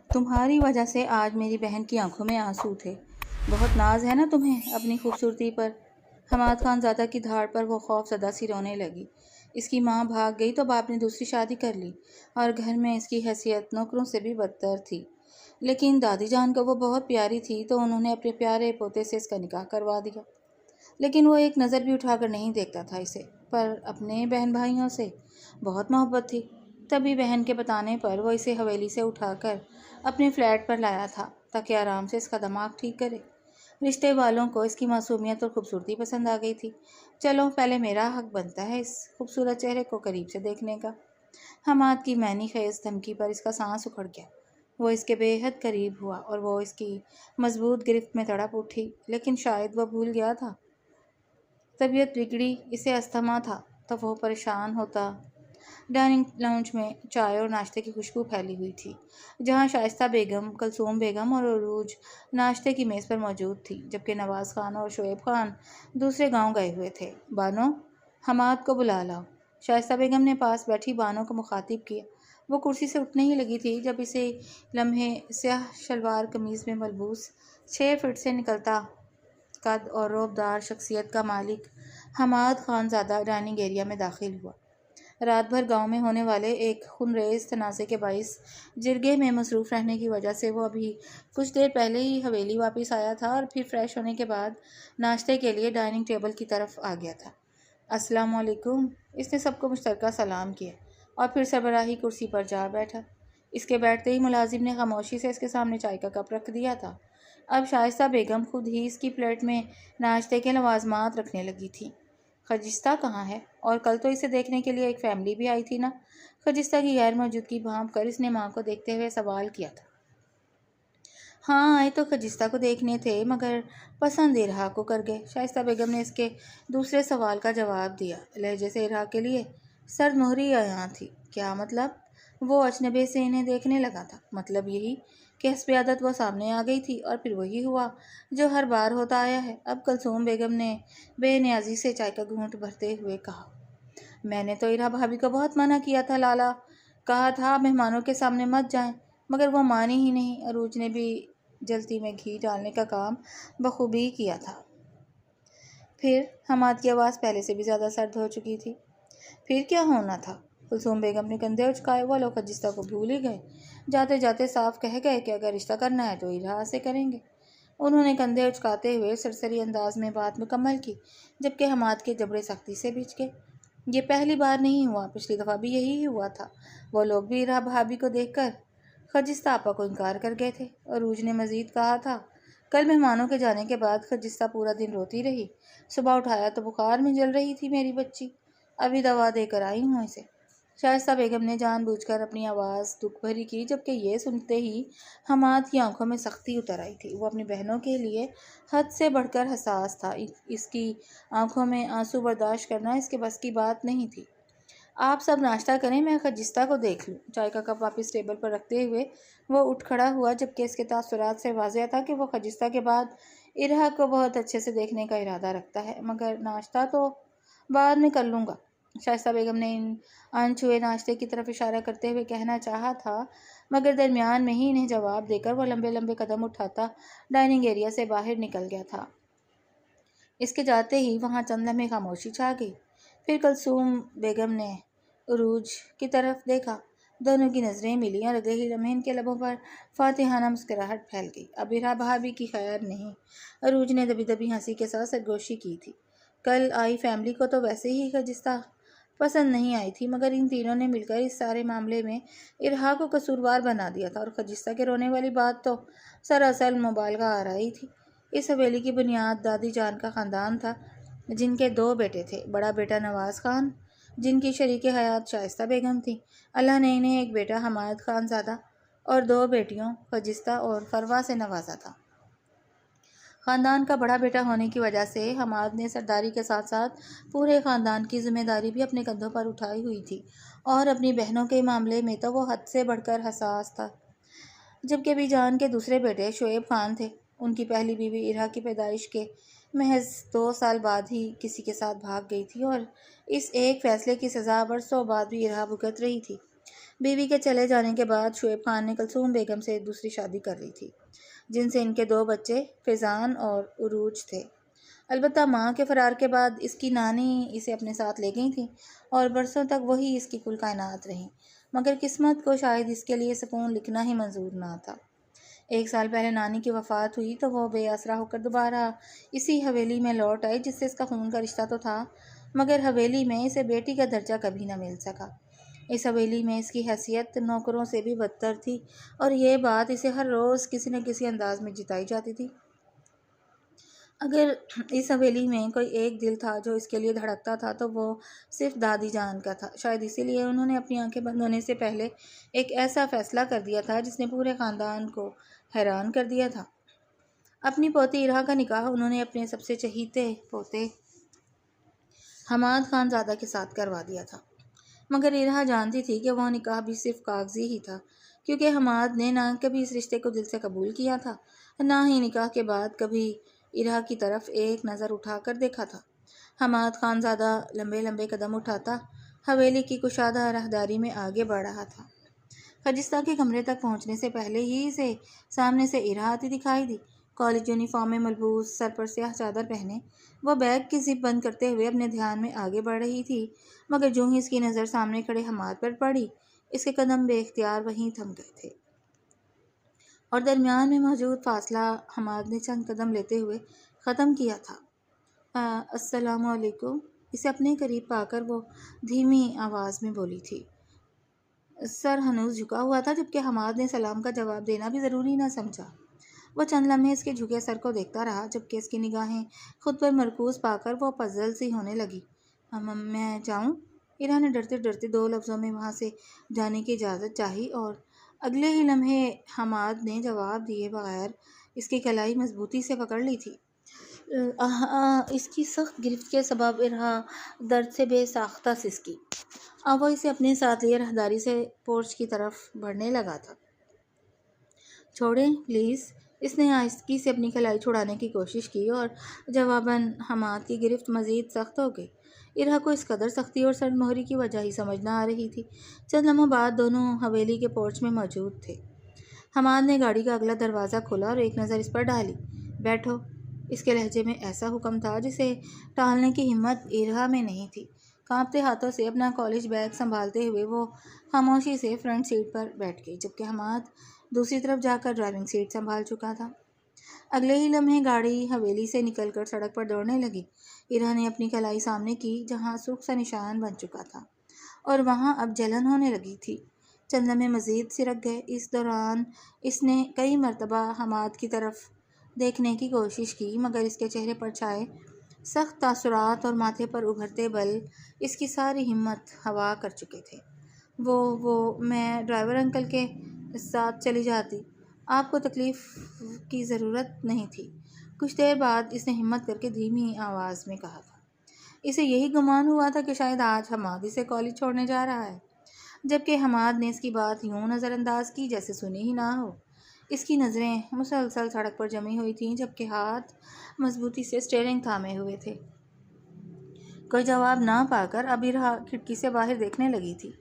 تمہاری وجہ سے آج میری بہن کی آنکھوں میں آنسو تھے۔ بہت ناز ہے نا تمہیں اپنی خوبصورتی پر۔ حماد خان زادہ کی دھاڑ پر وہ خوف زدہ سی رونے لگی۔ اس کی ماں بھاگ گئی تو باپ نے دوسری شادی کر لی اور گھر میں اس کی حیثیت نوکروں سے بھی بدتر تھی۔ لیکن دادی جان کو وہ بہت پیاری تھی تو انہوں نے اپنے پیارے پوتے سے اس کا نکاح کروا دیا۔ لیکن وہ ایک نظر بھی اٹھا کر نہیں دیکھتا تھا اسے، پر اپنے بہن بھائیوں سے بہت محبت تھی۔ تبھی بہن کے بتانے پر وہ اسے حویلی سے اٹھا کر اپنے فلیٹ پر لایا تھا تاکہ آرام سے اس کا دماغ ٹھیک کرے۔ رشتے والوں کو اس کی معصومیت اور خوبصورتی پسند آ گئی تھی۔ چلو پہلے میرا حق بنتا ہے اس خوبصورت چہرے کو قریب سے دیکھنے کا۔ حماد کی معنی خیز دھمکی پر اس کا سانس اکھڑ گیا۔ وہ اس کے بے حد قریب ہوا اور وہ اس کی مضبوط گرفت میں تڑپ اٹھی، لیکن شاید وہ بھول گیا تھا۔ طبیعت بگڑی، اسے استھما تھا تو وہ پریشان ہوتا۔ ڈائننگ لاؤنج میں چائے اور ناشتے کی خوشبو پھیلی ہوئی تھی، جہاں شائستہ بیگم، کلثوم بیگم اور عروج ناشتے کی میز پر موجود تھی، جبکہ نواز خان اور شعیب خان دوسرے گاؤں گئے ہوئے تھے۔ بانو، حماد کو بلا لاؤ، شائستہ بیگم نے پاس بیٹھی بانو کو مخاطب کیا۔ وہ کرسی سے اٹھنے ہی لگی تھی جب اسی لمحے سیاہ شلوار قمیض میں ملبوس 6 فٹ سے نکلتا قد اور رعبدار شخصیت کا مالک حماد خان زادہ ڈائننگ ایریا میں داخل ہوا۔ رات بھر گاؤں میں ہونے والے ایک خونریز تنازع کے باعث جرگے میں مصروف رہنے کی وجہ سے وہ ابھی کچھ دیر پہلے ہی حویلی واپس آیا تھا اور پھر فریش ہونے کے بعد ناشتے کے لیے ڈائننگ ٹیبل کی طرف آ گیا تھا۔ السلام علیکم، اس نے سب کو مشترکہ سلام کیا اور پھر سربراہی کرسی پر جا بیٹھا۔ اس کے بیٹھتے ہی ملازم نے خاموشی سے اس کے سامنے چائے کا کپ رکھ دیا تھا۔ اب شائستہ بیگم خود ہی اس کی پلیٹ میں ناشتے کے لوازمات رکھنے لگی تھی۔ خجستہ کہاں ہے؟ اور کل تو اسے دیکھنے کے لیے ایک فیملی بھی آئی تھی نا؟ خجستہ کی غیر موجودگی بھانپ کر اس نے ماں کو دیکھتے ہوئے سوال کیا تھا۔ ہاں آئے تو خجستہ کو دیکھنے تھے، مگر پسند ارہا کو کر گئے۔ شائستہ بیگم نے اس کے دوسرے سوال کا جواب دیا لہجے سے۔ ارہا کے لیے سرد مہری یہاں تھی؟ کیا مطلب؟ وہ اجنبی سے انہیں دیکھنے لگا تھا۔ مطلب یہی کہ حسب عادت وہ سامنے آ گئی تھی اور پھر وہی ہوا جو ہر بار ہوتا آیا ہے۔ اب کلثوم بیگم نے بے نیازی سے چائے کا گھونٹ بھرتے ہوئے کہا، میں نے تو ارہا بھابھی کو بہت منع کیا تھا لالا، کہا تھا مہمانوں کے سامنے مت جائیں، مگر وہ مانی ہی نہیں۔ عروج نے بھی جلتی میں گھی ڈالنے کا کام بخوبی کیا تھا۔ پھر حماد کی آواز پہلے سے بھی زیادہ سرد ہو چکی تھی۔ پھر کیا ہونا تھا؟ کلثوم بیگم نے کندھے اچکائے۔ وہ لوگ خجستہ کو بھول ہی گئے، جاتے جاتے صاف کہہ گئے کہ اگر رشتہ کرنا ہے تو ارہا سے کریں گے۔ انہوں نے کندھے اچکاتے ہوئے سرسری انداز میں بات مکمل کی، جبکہ حماد کے جبڑے سختی سے بھیج گئے۔ یہ پہلی بار نہیں ہوا، پچھلی دفعہ بھی یہی ہوا تھا۔ وہ لوگ بھی ارہا بھابھی کو دیکھ کر خجستہ آپا کو انکار کر گئے تھے۔ عروج نے مزید کہا تھا، کل مہمانوں کے جانے کے بعد خجستہ پورا دن روتی رہی، صبح اٹھایا تو بخار میں جل رہی تھی میری بچی، ابھی دوا دے کر آئی ہوں اسے۔ شائستہ بیگم نے جان بوجھ کر اپنی آواز دکھ بھری کی، جبکہ یہ سنتے ہی حماد کی آنکھوں میں سختی اتر آئی تھی۔ وہ اپنی بہنوں کے لیے حد سے بڑھ کر حساس تھا۔ اس کی آنکھوں میں آنسو برداشت کرنا اس کے بس کی بات نہیں تھی۔ آپ سب ناشتہ کریں، میں خجستہ کو دیکھ لوں۔ چائے کا کپ واپس ٹیبل پر رکھتے ہوئے وہ اٹھ کھڑا ہوا، جبکہ اس کے تاثرات سے واضح تھا کہ وہ خجستہ کے بعد ارہا کو بہت اچھے سے دیکھنے کا ارادہ رکھتا ہے، مگر ناشتہ تو بعد میں کر لوں گا۔ شائستہ بیگم نے انچھوئے ناشتے کی طرف اشارہ کرتے ہوئے کہنا چاہا تھا، مگر درمیان میں ہی انہیں جواب دے کر وہ لمبے لمبے قدم اٹھاتا ڈائننگ ایریا سے باہر نکل گیا تھا۔ اس کے جاتے ہی وہاں چند لمحے خاموشی چھا گئی۔ پھر کلثوم بیگم نے عروج کی طرف دیکھا، دونوں کی نظریں ملیں اور اگلے ہی لمحے ان کے لبوں پر فاتحانہ مسکراہٹ پھیل گئی۔ اب ارہا بھابھی کی خیر نہیں، عروج نے دبی دبی ہنسی کے ساتھ سرگوشی کی تھی۔ کل آئی فیملی کو تو ویسے ہی خجستہ پسند نہیں آئی تھی، مگر ان تینوں نے مل کر اس سارے معاملے میں ارہا کو قصوروار بنا دیا تھا، اور خجستہ کے رونے والی بات تو سراسر مبالغہ آرائی تھی۔ اس حویلی کی بنیاد دادی جان کا خاندان تھا، جن کے 2 بیٹے تھے۔ بڑا بیٹا نواز خان، جن کی شریک حیات شائستہ بیگم تھی، اللہ نے انہیں ایک بیٹا حماد خان زادہ اور 2 بیٹیوں خجستہ اور فروا سے نوازا تھا۔ خاندان کا بڑا بیٹا ہونے کی وجہ سے حماد نے سرداری کے ساتھ ساتھ پورے خاندان کی ذمہ داری بھی اپنے کندھوں پر اٹھائی ہوئی تھی، اور اپنی بہنوں کے معاملے میں تو وہ حد سے بڑھ کر حساس تھا۔ جبکہ بی جان کے دوسرے بیٹے شعیب خان تھے۔ ان کی پہلی بیوی ارہا کی پیدائش کے محض 2 سال بعد ہی کسی کے ساتھ بھاگ گئی تھی، اور اس ایک فیصلے کی سزا برسوں بعد بھی ارہا بھگت رہی تھی۔ بیوی کے چلے جانے کے بعد شعیب خان نے کلثوم بیگم سے دوسری شادی کر لی تھی، جن سے ان کے 2 بچے فیضان اور عروج تھے۔ البتہ ماں کے فرار کے بعد اس کی نانی اسے اپنے ساتھ لے گئی تھیں اور برسوں تک وہی اس کی کل کائنات رہیں، مگر قسمت کو شاید اس کے لیے سکون لکھنا ہی منظور نہ تھا۔ 1 سال پہلے نانی کی وفات ہوئی تو وہ بے آسرا ہو کر دوبارہ اسی حویلی میں لوٹ آئی جس سے اس کا خون کا رشتہ تو تھا، مگر حویلی میں اسے بیٹی کا درجہ کبھی نہ مل سکا۔ اس حویلی میں اس کی حیثیت نوکروں سے بھی بدتر تھی اور یہ بات اسے ہر روز کسی نہ کسی انداز میں جتائی جاتی تھی۔ اگر اس حویلی میں کوئی ایک دل تھا جو اس کے لیے دھڑکتا تھا تو وہ صرف دادی جان کا تھا۔ شاید اسی لیے انہوں نے اپنی آنکھیں بند ہونے سے پہلے ایک ایسا فیصلہ کر دیا تھا جس نے پورے خاندان کو حیران کر دیا تھا۔ اپنی پوتی ارہا کا نکاح انہوں نے اپنے سب سے چہیتے پوتے حماد خان زادہ کے ساتھ کروا دیا تھا، مگر ارہا جانتی تھی کہ وہ نکاح بھی صرف کاغذی ہی تھا، کیونکہ حماد نے نہ کبھی اس رشتے کو دل سے قبول کیا تھا، نہ ہی نکاح کے بعد کبھی ارہا کی طرف ایک نظر اٹھا کر دیکھا تھا۔ حماد خان زادہ لمبے لمبے قدم اٹھاتا حویلی کی کشادہ راہداری میں آگے بڑھ رہا تھا۔ خجستہ کے کمرے تک پہنچنے سے پہلے ہی اسے سامنے سے ارہا آتی دکھائی دی۔ کالج یونیفارم میں ملبوس، سر پر سیاہ چادر پہنے، وہ بیگ کی زپ بند کرتے ہوئے اپنے دھیان میں آگے بڑھ رہی تھی، مگر جو ہی اس کی نظر سامنے کھڑے حماد پر پڑی، اس کے قدم بے اختیار وہیں تھم گئے تھے، اور درمیان میں موجود فاصلہ حماد نے چند قدم لیتے ہوئے ختم کیا تھا۔ السلام علیکم، اسے اپنے قریب پا کر وہ دھیمی آواز میں بولی تھی۔ سر ہنوز جھکا ہوا تھا، جبکہ حماد نے سلام کا جواب دینا بھی ضروری نہ سمجھا۔ وہ چند لمحے اس کے جھکے سر کو دیکھتا رہا، جبکہ اس کی نگاہیں خود پر مرکوز پا کر وہ پزل سی ہونے لگی۔ میں جاؤں؟ ارہا نے ڈرتے ڈرتے 2 لفظوں میں وہاں سے جانے کی اجازت چاہی، اور اگلے ہی لمحے حماد نے جواب دیے بغیر اس کی کلائی مضبوطی سے پکڑ لی تھی۔ اس کی سخت گرفت کے سبب ارہا درد سے بے ساختہ سسکی۔ اب وہ اسے اپنے ساتھ لیے راہداری سے پورچ کی طرف بڑھنے لگا تھا۔ چھوڑیں پلیز، اس نے آہستگی سے اپنی کلائی چھڑانے کی کوشش کی اور جواباً حماد کی گرفت مزید سخت ہو گئی۔ ارہا کو اس قدر سختی اور سرد مہری کی وجہ ہی سمجھ نہ آ رہی تھی۔ چند لمحوں بعد دونوں حویلی کے پورچ میں موجود تھے۔ حماد نے گاڑی کا اگلا دروازہ کھولا اور ایک نظر اس پر ڈالی۔ بیٹھو، اس کے لہجے میں ایسا حکم تھا جسے ٹالنے کی ہمت ارہا میں نہیں تھی۔ کانپتے ہاتھوں سے اپنا کالج بیگ سنبھالتے ہوئے وہ خاموشی سے فرنٹ سیٹ پر بیٹھ گئی، جبکہ حماد دوسری طرف جا کر ڈرائیونگ سیٹ سنبھال چکا تھا۔ اگلے ہی لمحے گاڑی حویلی سے نکل کر سڑک پر دوڑنے لگی۔ ارہا نے اپنی کلائی سامنے کی جہاں سرخ سا نشان بن چکا تھا، اور وہاں اب جلن ہونے لگی تھی۔ چند لمحے مزید سرک گئے۔ اس دوران اس نے کئی مرتبہ حماد کی طرف دیکھنے کی کوشش کی، مگر اس کے چہرے پر چھائے سخت تاثرات اور ماتھے پر ابھرتے بل اس کی ساری ہمت ہوا کر چکے تھے۔ میں ڈرائیور انکل کے ساتھ چلی جاتی، آپ کو تکلیف کی ضرورت نہیں تھی۔ کچھ دیر بعد اس نے ہمت کر کے دھیمی آواز میں کہا تھا۔ اسے یہی گمان ہوا تھا کہ شاید آج حماد اسے کالج چھوڑنے جا رہا ہے، جبکہ حماد نے اس کی بات یوں نظر انداز کی جیسے سنی ہی نہ ہو۔ اس کی نظریں مسلسل سڑک پر جمی ہوئی تھیں، جبکہ ہاتھ مضبوطی سے اسٹیئرنگ تھامے ہوئے تھے۔ کوئی جواب نہ پا کر اب ارہا کھڑکی سے باہر دیکھنے لگی تھی،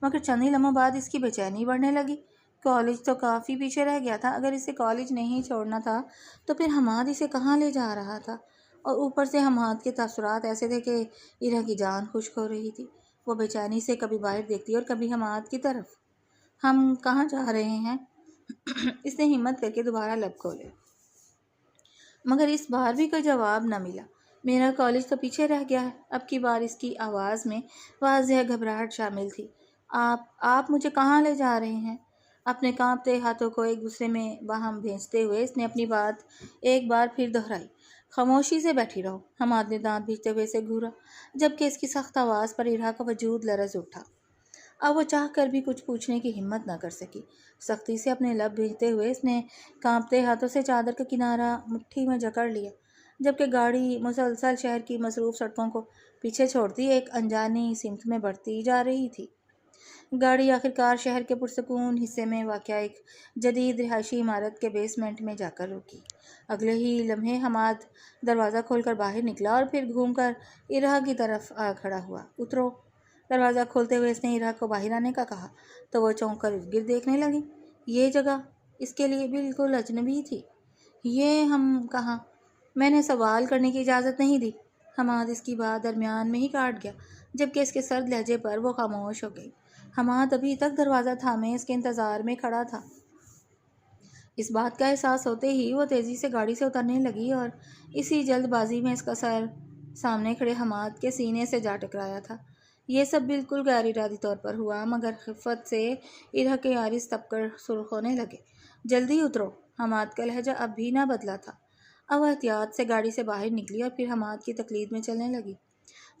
مگر چند ہی لمحوں بعد اس کی بے چینی بڑھنے لگی۔ کالج تو کافی پیچھے رہ گیا تھا، اگر اسے کالج نہیں چھوڑنا تھا تو پھر حماد اسے کہاں لے جا رہا تھا؟ اور اوپر سے حماد کے تاثرات ایسے تھے کہ ارہا کی جان خشک ہو رہی تھی۔ وہ بے چینی سے کبھی باہر دیکھتی اور کبھی حماد کی طرف۔ ہم کہاں جا رہے ہیں؟ اس نے ہمت کر کے دوبارہ لب کھولے، مگر اس بار بھی کوئی جواب نہ ملا۔ میرا کالج تو پیچھے رہ گیا ہے۔ اب کی بار اس کی آواز میں واضح گھبراہٹ شامل تھی۔ آپ مجھے کہاں لے جا رہے ہیں؟ اپنے کانپتے ہاتھوں کو ایک دوسرے میں باہم بھیجتے ہوئے اس نے اپنی بات ایک بار پھر دہرائی۔ خاموشی سے بیٹھی رہو۔ حماد نے دانت بھینچتے ہوئے اسے گھورا، جبکہ اس کی سخت آواز پر ارہا کا وجود لرز اٹھا۔ اب وہ چاہ کر بھی کچھ پوچھنے کی ہمت نہ کر سکی۔ سختی سے اپنے لب بھینچتے ہوئے اس نے کانپتے ہاتھوں سے چادر کا کنارہ مٹھی میں جکڑ لیا، جبکہ گاڑی مسلسل شہر کی مصروف سڑکوں کو پیچھے چھوڑتی ایک انجانی سمت میں بڑھتی جا رہی تھی۔ گاڑی آخرکار شہر کے پرسکون حصے میں واقع ایک جدید رہائشی عمارت کے بیسمنٹ میں جا کر رکی۔ اگلے ہی لمحے حماد دروازہ کھول کر باہر نکلا اور پھر گھوم کر ارہا کی طرف آ کھڑا ہوا۔ اترو، دروازہ کھولتے ہوئے اس نے ایرا کو باہر آنے کا کہا تو وہ چونک کر ارد گرد دیکھنے لگی۔ یہ جگہ اس کے لیے بالکل اجنبی تھی۔ یہ ہم کہاں؟ میں نے سوال کرنے کی اجازت نہیں دی۔ حماد اس کی بات درمیان میں ہی کاٹ گیا، جبکہ اس کے سرد لہجے پر وہ خاموش ہو گئی۔ حماد ابھی تک دروازہ تھامے اس کے انتظار میں کھڑا تھا۔ اس بات کا احساس ہوتے ہی وہ تیزی سے گاڑی سے اترنے لگی اور اسی جلد بازی میں اس کا سر سامنے کھڑے حماد کے سینے سے جا ٹکرایا تھا۔ یہ سب بالکل غیر ارادی طور پر ہوا، مگر خفت سے ایرا کے عارض تپ کر سرخ ہونے لگے۔ جلدی اترو۔ حماد کا لہجہ اب بھی نہ بدلا تھا۔ اب احتیاط سے گاڑی سے باہر نکلی اور پھر حماد کی تقلید میں چلنے لگی۔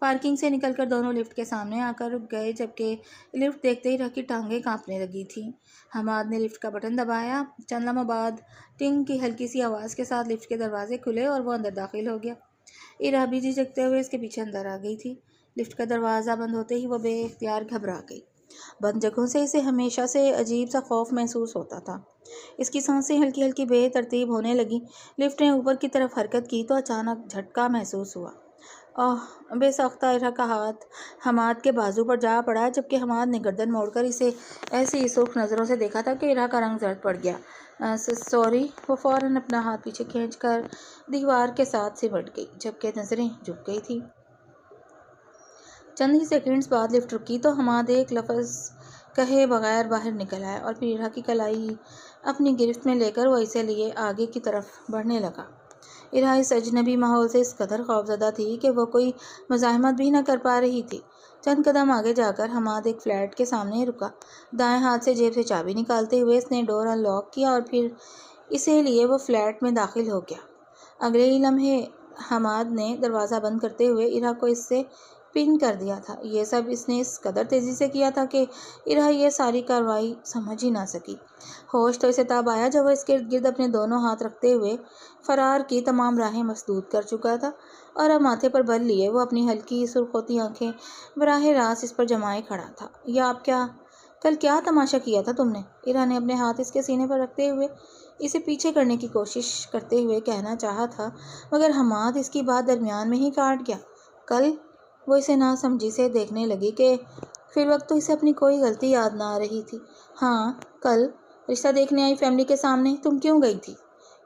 پارکنگ سے نکل کر دونوں لفٹ کے سامنے آ کر رک گئے، جبکہ لفٹ دیکھتے ہی ایرا کی ٹانگیں کانپنے لگی تھیں۔ حماد نے لفٹ کا بٹن دبایا۔ چند لمحوں بعد ٹنگ کی ہلکی سی آواز کے ساتھ لفٹ کے دروازے کھلے اور وہ اندر داخل ہو گیا۔ ایرا بھی جھجکتے ہوئے اس کے پیچھے اندر آ گئی تھی۔ لفٹ کا دروازہ بند ہوتے ہی وہ بے اختیار گھبرا گئی۔ بند جگہوں سے اسے ہمیشہ سے عجیب سا خوف محسوس ہوتا تھا۔ اس کی سانسیں ہلکی ہلکی بے ترتیب ہونے لگیں۔ لفٹ نے اوپر کی طرف حرکت کی تو اچانک جھٹکا محسوس ہوا۔ بے ساختہ ایرا کا ہاتھ حماد کے بازو پر جا پڑا، جبکہ حماد نے گردن موڑ کر اسے ایسی سرخ نظروں سے دیکھا تھا کہ ایرا کا رنگ زرد پڑ گیا۔ سوری۔ وہ فوراً اپنا ہاتھ پیچھے کھینچ کر دیوار کے ساتھ سمٹ گئی، جبکہ نظریں جھک گئی تھیں۔ چند ہی سیکنڈز بعد لفٹ رکی تو حماد ایک لفظ کہے بغیر باہر نکل آیا اور پھر ایرا کی کلائی اپنی گرفت میں لے کر وہ اسے لیے آگے کی طرف بڑھنے لگا۔ ایرا اس اجنبی ماحول سے اس قدر خوفزدہ تھی کہ وہ کوئی مزاحمت بھی نہ کر پا رہی تھی۔ چند قدم آگے جا کر حماد ایک فلیٹ کے سامنے رکا۔ دائیں ہاتھ سے جیب سے چابی نکالتے ہوئے اس نے ڈور ان لاک کیا اور پھر اسے لیے وہ فلیٹ میں داخل ہو گیا۔ اگلے ہی لمحے حماد نے دروازہ بند کرتے ہوئے ایرا کو اس سے پن کر دیا تھا۔ یہ سب اس نے اس قدر تیزی سے کیا تھا کہ ایرا یہ ساری کارروائی سمجھ ہی نہ سکی۔ ہوش تو اسے تب آیا جب وہ اس کے ارد گرد اپنے دونوں ہاتھ رکھتے ہوئے فرار کی تمام راہیں مسدود کر چکا تھا، اور اب ماتھے پر بل لیے وہ اپنی ہلکی سرخ ہوتی آنکھیں براہ راست اس پر جمائے کھڑا تھا۔ یہ آپ کل کیا تماشا کیا تھا تم نے؟ ایرا نے اپنے ہاتھ اس کے سینے پر رکھتے ہوئے اسے پیچھے کرنے کی کوشش کرتے ہوئے کہنا چاہا تھا، مگر حماد اس کی بات درمیان میں ہی کاٹ گیا۔ کل؟ وہ اسے ناسمجھی سے دیکھنے لگی کہ فی الوقت تو اسے اپنی کوئی غلطی یاد نہ آ رہی تھی۔ ہاں کل رشتہ دیکھنے آئی فیملی کے سامنے تم کیوں گئی تھی؟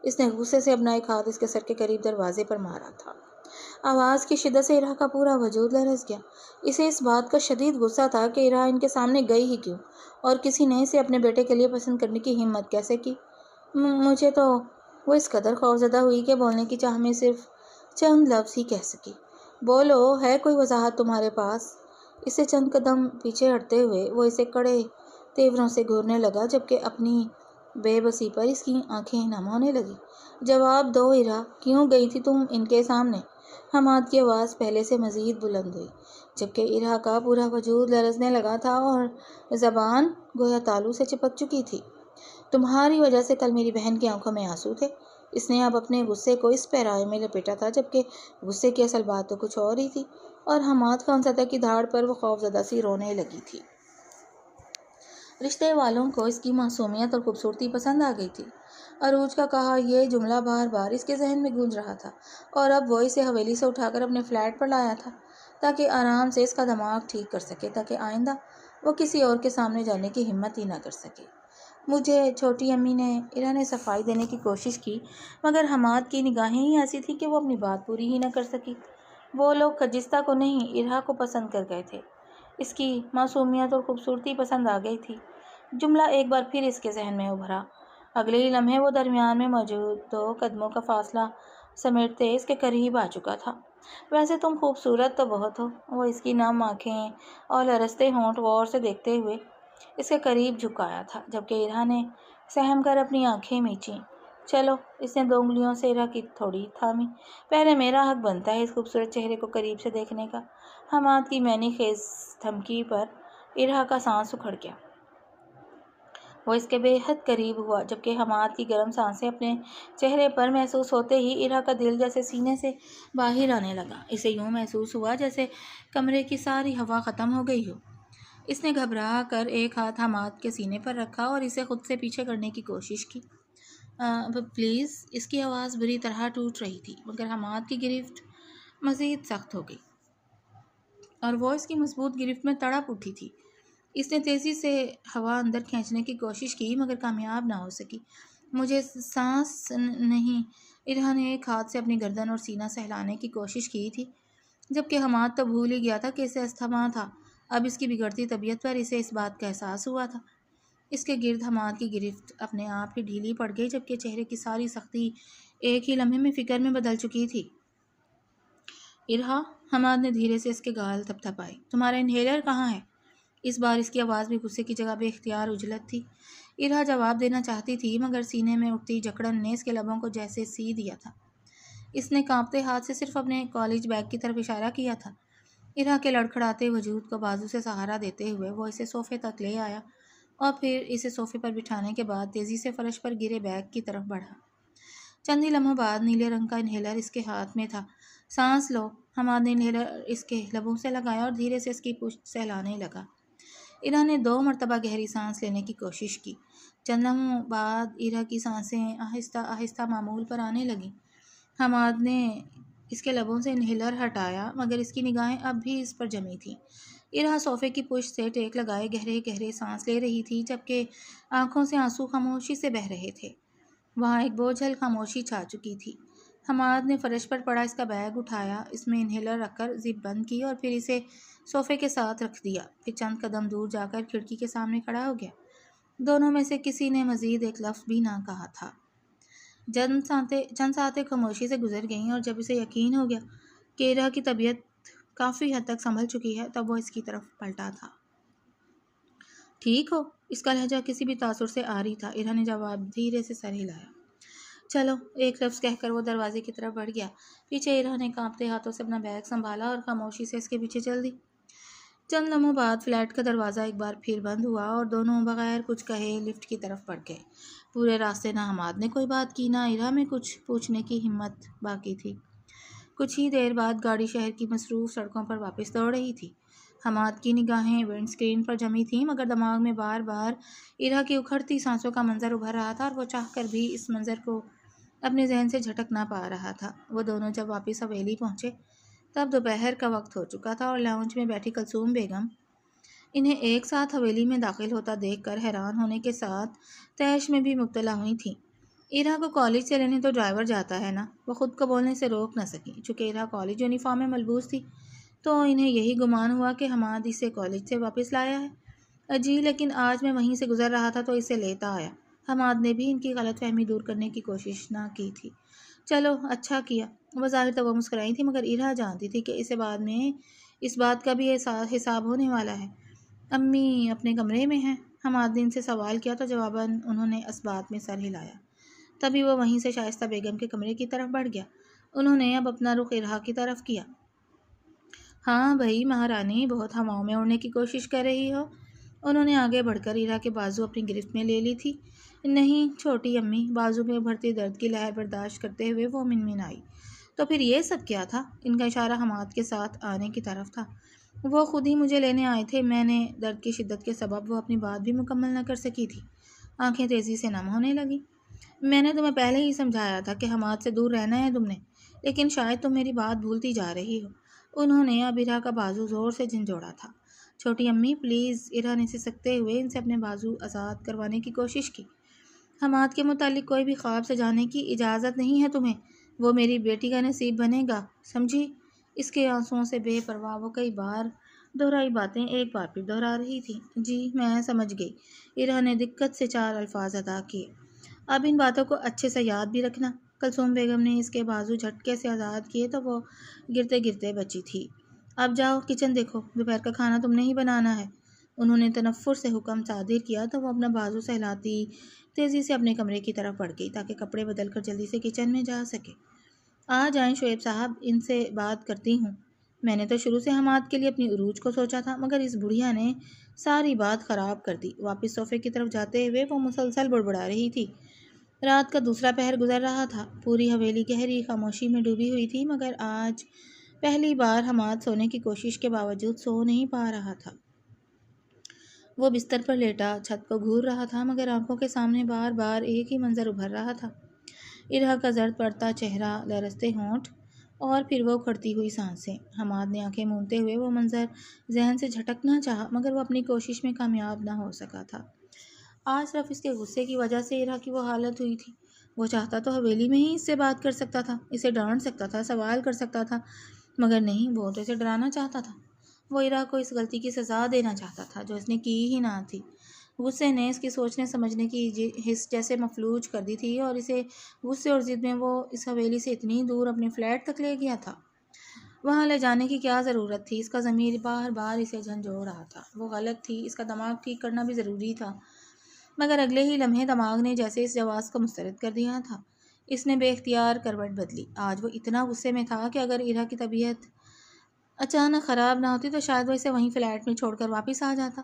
اس نے غصے سے اپنا ایک ہاتھ اس کے سر کے قریب دروازے پر مارا تھا۔ آواز کی شدت سے ایرا کا پورا وجود لرز گیا۔ اسے اس بات کا شدید غصہ تھا کہ ایرا ان کے سامنے گئی ہی کیوں، اور کسی نے اسے اپنے بیٹے کے لیے پسند کرنے کی ہمت کیسے کی؟ مجھے تو… وہ اس قدر خوفزدہ ہوئی کہ بولنے کی چاہ میں صرف چند لفظ ہی کہہ سکی۔ بولو، ہے کوئی وضاحت تمہارے پاس؟ اسے چند قدم پیچھے ہٹتے ہوئے وہ اسے کڑے تیوروں سے گھورنے لگا، جبکہ اپنی بے بسی پر اس کی آنکھیں نم ہونے لگی۔ جواب دو ایرا، کیوں گئی تھی تم ان کے سامنے؟ حماد کی آواز پہلے سے مزید بلند ہوئی، جبکہ ایرا کا پورا وجود لرزنے لگا تھا اور زبان گویا تالو سے چپک چکی تھی۔ تمہاری وجہ سے کل میری بہن کی آنکھوں میں آنسو تھے۔ اس نے اب اپنے غصے کو اس پیرائے میں لپیٹا تھا، جبکہ غصے کی اصل بات تو کچھ اور ہی تھی، اور حماد خان زدہ کی دھاڑ پر وہ خوفزدہ سی رونے لگی تھی۔ رشتے والوں کو اس کی معصومیت اور خوبصورتی پسند آ گئی تھی۔ عروج کا کہا یہ جملہ بار بار اس کے ذہن میں گونج رہا تھا، اور اب وہ اسے حویلی سے اٹھا کر اپنے فلیٹ پر لایا تھا تاکہ آرام سے اس کا دماغ ٹھیک کر سکے، تاکہ آئندہ وہ کسی اور کے سامنے جانے کی ہمت ہی نہ کر سکے۔ مجھے چھوٹی امی نے… ایرا نے صفائی دینے کی کوشش کی، مگر حماد کی نگاہیں ہی ایسی تھی کہ وہ اپنی بات پوری ہی نہ کر سکی۔ وہ لوگ خجستہ کو نہیں، ایرا کو پسند کر گئے تھے۔ اس کی معصومیت اور خوبصورتی پسند آ گئی تھی۔ جملہ ایک بار پھر اس کے ذہن میں ابھرا۔ اگلے ہی لمحے وہ درمیان میں موجود 2 قدموں کا فاصلہ سمیٹتے اس کے قریب آ چکا تھا۔ ویسے تم خوبصورت تو بہت ہو۔ وہ اس کی نم آنکھیں اور لرزتے ہونٹ غور سے دیکھتے ہوئے اس کے قریب جھکایا تھا، جبکہ ایرا نے سہم کر اپنی آنکھیں میچیں۔ چلو، اس نے 2 انگلیوں سے ایرا کی تھوڑی تھامی۔ پہلے میرا حق بنتا ہے اس خوبصورت چہرے کو قریب سے دیکھنے کا۔ حماد کی معنی خیز دھمکی پر ایرا کا سانس اکھڑ گیا۔ وہ اس کے بے حد قریب ہوا، جبکہ حماد کی گرم سانسیں اپنے چہرے پر محسوس ہوتے ہی ایرا کا دل جیسے سینے سے باہر آنے لگا۔ اسے یوں محسوس ہوا جیسے کمرے کی ساری ہوا ختم ہو گئی ہو۔ اس نے گھبرا کر ایک ہاتھ حماد کے سینے پر رکھا اور اسے خود سے پیچھے کرنے کی کوشش کی۔ پلیز۔ اس کی آواز بری طرح ٹوٹ رہی تھی، مگر حماد کی گرفت مزید سخت ہو گئی۔ اور وہ اس کی مضبوط گرفت میں تڑپ اٹھی تھی۔ اس نے تیزی سے ہوا اندر کھینچنے کی کوشش کی مگر کامیاب نہ ہو سکی۔ مجھے سانس نہیں، ارہا نے ایک ہاتھ سے اپنی گردن اور سینہ سہلانے کی کوشش کی تھی، جبکہ حماد تو بھول ہی گیا تھا کہ اسے استھما تھا۔ اب اس کی بگڑتی طبیعت پر اسے اس بات کا احساس ہوا تھا۔ اس کے گرد حماد کی گرفت اپنے آپ ہی ڈھیلی پڑ گئی، جبکہ چہرے کی ساری سختی ایک ہی لمحے میں فکر میں بدل چکی تھی۔ ارہا، حماد نے دھیرے سے اس کے گال تھپتھپائے، تمہارا انہیلر کہاں ہے؟ اس بار اس کی آواز بھی غصے کی جگہ بے اختیار اجلت تھی۔ ارہا جواب دینا چاہتی تھی مگر سینے میں اٹھتی جکڑن نے اس کے لبوں کو جیسے سی دیا تھا۔ اس نے کانپتے ہاتھ سے صرف اپنے کالج بیگ کی طرف اشارہ کیا تھا۔ ارہا کے لڑکھڑاتے وجود کو بازو سے سہارا دیتے ہوئے وہ اسے صوفے تک لے آیا اور پھر اسے صوفے پر بٹھانے کے بعد تیزی سے فرش پر گرے بیگ کی طرف بڑھا۔ چند ہی لمحوں بعد نیلے رنگ کا انہیلر اس کے ہاتھ میں تھا۔ سانس لو، حماد نے انہیلر اس کے لبوں سے لگایا اور دھیرے سے اس کی پشت سہلانے لگا۔ ارہا نے 2 مرتبہ گہری سانس لینے کی کوشش کی۔ چند لمحوں بعد ارہا کی سانسیں آہستہ آہستہ معمول پر آنے لگیں۔ حماد نے اس کے لبوں سے انہیلر ہٹایا مگر اس کی نگاہیں اب بھی اس پر جمی تھیں۔ ارہا صوفے کی پشت سے ٹیک لگائے گہرے گہرے سانس لے رہی تھی، جبکہ آنکھوں سے آنسو خاموشی سے بہہ رہے تھے۔ وہاں ایک بوجھل خاموشی چھا چکی تھی۔ حماد نے فرش پر پڑا اس کا بیگ اٹھایا، اس میں انہیلر رکھ کر زپ بند کی اور پھر اسے صوفے کے ساتھ رکھ دیا۔ پھر چند قدم دور جا کر کھڑکی کے سامنے کھڑا ہو گیا۔ دونوں میں سے کسی نے مزید ایک لفظ بھی نہ کہا تھا۔ چند ساتیں خاموشی سے گزر گئیں اور جب اسے یقین ہو گیا کہ ارہا کی طبیعت کافی حد تک سنبھل چکی ہے تب وہ اس کی طرف پلٹا تھا۔ ٹھیک ہو؟ اس کا لہجہ کسی بھی تاثر سے عاری تھا۔ ارہا نے جواب دھیرے سے سر ہلایا۔ چلو، ایک لفظ کہہ کر وہ دروازے کی طرف بڑھ گیا۔ پیچھے ارہا نے کانپتے ہاتھوں سے اپنا بیگ سنبھالا اور خاموشی سے اس کے پیچھے چل دی۔ چند لمحوں بعد فلیٹ کا دروازہ ایک بار پھر بند ہوا اور دونوں بغیر کچھ کہے لفٹ کی طرف بڑھ گئے۔ پورے راستے نہ حماد نے کوئی بات کی، نہ ارہا میں کچھ پوچھنے کی ہمت باقی تھی۔ کچھ ہی دیر بعد گاڑی شہر کی مصروف سڑکوں پر واپس دوڑ رہی تھی۔ حماد کی نگاہیں ونڈ اسکرین پر جمی تھیں مگر دماغ میں بار بار ارہا کی اکھڑتی سانسوں کا منظر ابھر رہا تھا اور وہ چاہ کر بھی اس منظر کو اپنے ذہن سے جھٹک نہ پا رہا تھا۔ وہ دونوں جب واپس حویلی پہنچے تب دوپہر کا وقت ہو چکا تھا اور لاؤنج میں بیٹھی کلثوم بیگم انہیں ایک ساتھ حویلی میں داخل ہوتا دیکھ کر حیران ہونے کے ساتھ طیش میں بھی مبتلا ہوئی تھیں۔ ارہا کو کالج سے لینے تو ڈرائیور جاتا ہے نا، وہ خود کو بولنے سے روک نہ سکی۔ چونکہ ارہا کالج یونیفارم میں ملبوس تھی تو انہیں یہی گمان ہوا کہ حماد اسے کالج سے واپس لایا ہے۔ جی، لیکن آج میں وہیں سے گزر رہا تھا تو اسے لیتا آیا۔ حماد نے بھی ان کی غلط فہمی دور کرنے کی کوشش نہ کی تھی۔ چلو، اچھا کیا۔ بظاہر تو وہ مسکرائی تھی مگر ارہا جانتی تھی کہ اسے بعد میں اس بات کا بھی حساب ہونے والا ہے۔ امی اپنے کمرے میں ہیں؟ حماد نے ان سے سوال کیا تو جواباً انہوں نے اسبات میں سر ہلایا۔ تبھی وہ وہیں سے شائستہ بیگم کے کمرے کی طرف بڑھ گیا۔ انہوں نے اب اپنا رخ ارہا کی طرف کیا۔ ہاں بھائی مہارانی، بہت ہواؤں میں اڑنے کی کوشش کر رہی ہو۔ انہوں نے آگے بڑھ کر ارہا کے بازو اپنی گرفت میں لے لی تھی۔ نہیں چھوٹی امی، بازو میں ابھرتی درد کی لہر برداشت کرتے ہوئے وہ منمنائی۔ تو پھر یہ سب کیا تھا؟ ان کا اشارہ حماد کے ساتھ آنے کی طرف تھا۔ وہ خود ہی مجھے لینے آئے تھے، میں نے درد کی شدت کے سبب وہ اپنی بات بھی مکمل نہ کر سکی تھی۔ آنکھیں تیزی سے نم ہونے لگیں۔ میں نے تمہیں پہلے ہی سمجھایا تھا کہ حماد سے دور رہنا ہے تم نے، لیکن شاید تم میری بات بھولتی جا رہی ہو۔ انہوں نے اب ارہا کا بازو زور سے جھنجھوڑا تھا۔ چھوٹی امی پلیز، ارہا نے سسکتے ہوئے ان سے اپنے بازو آزاد کروانے کی کوشش کی۔ حماد کے متعلق کوئی بھی خواب سجانے کی اجازت نہیں ہے تمہیں، وہ میری بیٹی کا نصیب بنے گا، سمجھی؟ اس کے آنسوؤں سے بے پرواہ وہ کئی بار دہرائی باتیں ایک بار پھر دہرا رہی تھی۔ جی میں سمجھ گئی، ارہا نے دقت سے 4 الفاظ ادا کیے۔ اب ان باتوں کو اچھے سے یاد بھی رکھنا۔ کلثوم بیگم نے اس کے بازو جھٹکے سے آزاد کیے تو وہ گرتے گرتے بچی تھی۔ اب جاؤ کچن دیکھو، دوپہر کا کھانا تم نے ہی بنانا ہے۔ انہوں نے تنفر سے حکم صادر کیا تو وہ اپنا بازو سہلاتی تیزی سے اپنے کمرے کی طرف بڑھ گئی تاکہ کپڑے بدل کر جلدی سے کچن میں جا سکے۔ آ جائیں شعیب صاحب، ان سے بات کرتی ہوں۔ میں نے تو شروع سے حماد کے لیے اپنی عروج کو سوچا تھا مگر اس بڑھیا نے ساری بات خراب کر دی۔ واپس صوفے کی طرف جاتے ہوئے وہ مسلسل بڑبڑا رہی تھی۔ رات کا دوسرا پہر گزر رہا تھا۔ پوری حویلی گہری خاموشی میں ڈوبی ہوئی تھی مگر آج پہلی بار حماد سونے کی کوشش کے باوجود سو نہیں پا رہا تھا۔ وہ بستر پر لیٹا چھت کو گھور رہا تھا مگر آنکھوں کے سامنے بار بار ایک ہی منظر ابھر رہا تھا۔ ارہا کا زرد پڑتا چہرہ، لرزتے ہونٹ اور پھر وہ اکھڑتی ہوئی سانسیں۔ حماد نے آنکھیں مونتے ہوئے وہ منظر ذہن سے جھٹکنا چاہا، مگر وہ اپنی کوشش میں کامیاب نہ ہو سکا تھا۔ آج صرف اس کے غصے کی وجہ سے ارا کی وہ حالت ہوئی تھی۔ وہ چاہتا تو حویلی میں ہی اس سے بات کر سکتا تھا، اسے ڈانٹ سکتا تھا، سوال کر سکتا تھا، مگر نہیں، وہ تو اسے ڈرانا چاہتا تھا۔ وہ ارا کو اس غلطی کی سزا دینا چاہتا تھا جو اس نے کی ہی نہ تھی۔ غصے نے اس کی سوچنے سمجھنے کی حس جیسے مفلوج کر دی تھی، اور اسے غصے اور ضد میں وہ اس حویلی سے اتنی دور اپنے فلیٹ تک لے گیا تھا۔ وہاں لے جانے کی کیا ضرورت تھی؟ اس کا ضمیر بار بار اسے جھنجھوڑ رہا تھا۔ وہ غلط تھی، اس کا دماغ ٹھیک کرنا بھی ضروری تھا، مگر اگلے ہی لمحے دماغ نے جیسے اس جواز کو مسترد کر دیا تھا۔ اس نے بے اختیار کروٹ بدلی۔ آج وہ اتنا غصے میں تھا کہ اگر ارا کی طبیعت اچانک خراب نہ ہوتی تو شاید وہ اسے وہیں فلیٹ میں چھوڑ کر واپس آ جاتا،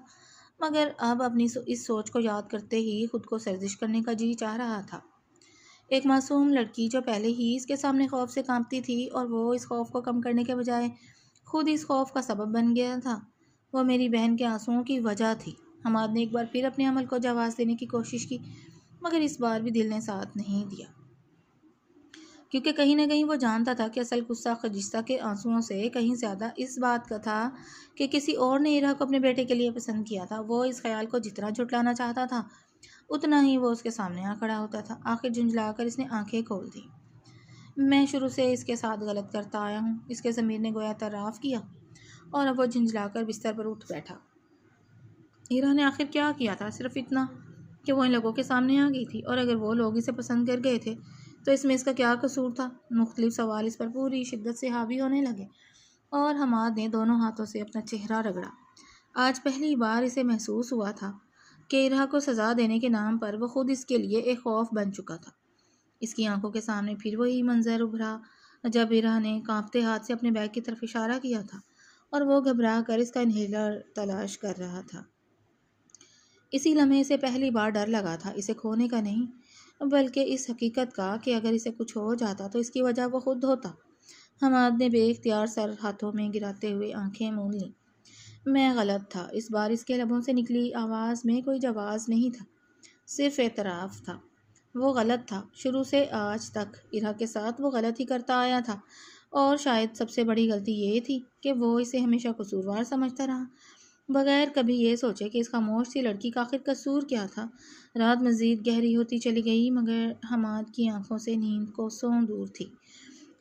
مگر اب اپنی اس سوچ کو یاد کرتے ہی خود کو سرزش کرنے کا جی چاہ رہا تھا۔ ایک معصوم لڑکی جو پہلے ہی اس کے سامنے خوف سے کانپتی تھی، اور وہ اس خوف کو کم کرنے کے بجائے خود اس خوف کا سبب بن گیا تھا۔ وہ میری بہن کے آنسوؤں کی وجہ تھی۔ حماد نے ایک بار پھر اپنے عمل کو جواز دینے کی کوشش کی، مگر اس بار بھی دل نے ساتھ نہیں دیا، کیونکہ کہیں نہ کہیں وہ جانتا تھا کہ اصل غصہ خجستہ کے آنسوؤں سے کہیں زیادہ اس بات کا تھا کہ کسی اور نے ارا کو اپنے بیٹے کے لیے پسند کیا تھا۔ وہ اس خیال کو جتنا جھٹلانا چاہتا تھا، اتنا ہی وہ اس کے سامنے آ کھڑا ہوتا تھا۔ آخر جھنجھلا کر اس نے آنکھیں کھول دیں۔ میں شروع سے اس کے ساتھ غلط کرتا آیا ہوں، اس کے ضمیر نے گویا اعتراف کیا، اور اب وہ جھنجھلا کر بستر پر اٹھ بیٹھا۔ ارا نے آخر کیا کیا تھا؟ صرف اتنا کہ وہ ان لوگوں کے سامنے آ گئی تھی، اور اگر وہ لوگ اسے پسند کر گئے تھے تو اس میں اس کا کیا قصور تھا؟ مختلف سوال اس پر پوری شدت سے حاوی ہونے لگے، اور حماد نے دونوں ہاتھوں سے اپنا چہرہ رگڑا۔ آج پہلی بار اسے محسوس ہوا تھا کہ ارا کو سزا دینے کے نام پر وہ خود اس کے لیے ایک خوف بن چکا تھا۔ اس کی آنکھوں کے سامنے پھر وہی منظر ابھرا جب ارا نے کانپتے ہاتھ سے اپنے بیگ کی طرف اشارہ کیا تھا، اور وہ گھبرا کر اس کا انہیلر تلاش کر رہا تھا۔ اسی لمحے سے پہلی بار ڈر لگا تھا، اسے کھونے کا نہیں، بلکہ اس حقیقت کا کہ اگر اسے کچھ ہو جاتا تو اس کی وجہ وہ خود ہوتا۔ حماد نے بے اختیار سر ہاتھوں میں گراتے ہوئے آنکھیں مون لیں۔ میں غلط تھا۔ اس بار اس کے لبوں سے نکلی آواز میں کوئی جواز نہیں تھا، صرف اعتراف تھا۔ وہ غلط تھا، شروع سے آج تک ارا کے ساتھ وہ غلط ہی کرتا آیا تھا، اور شاید سب سے بڑی غلطی یہ تھی کہ وہ اسے ہمیشہ قصوروار سمجھتا رہا، بغیر کبھی یہ سوچے کہ اس خاموش سی لڑکی کا آخر قصور کیا تھا۔ رات مزید گہری ہوتی چلی گئی، مگر حماد کی آنکھوں سے نیند کوسوں دور تھی۔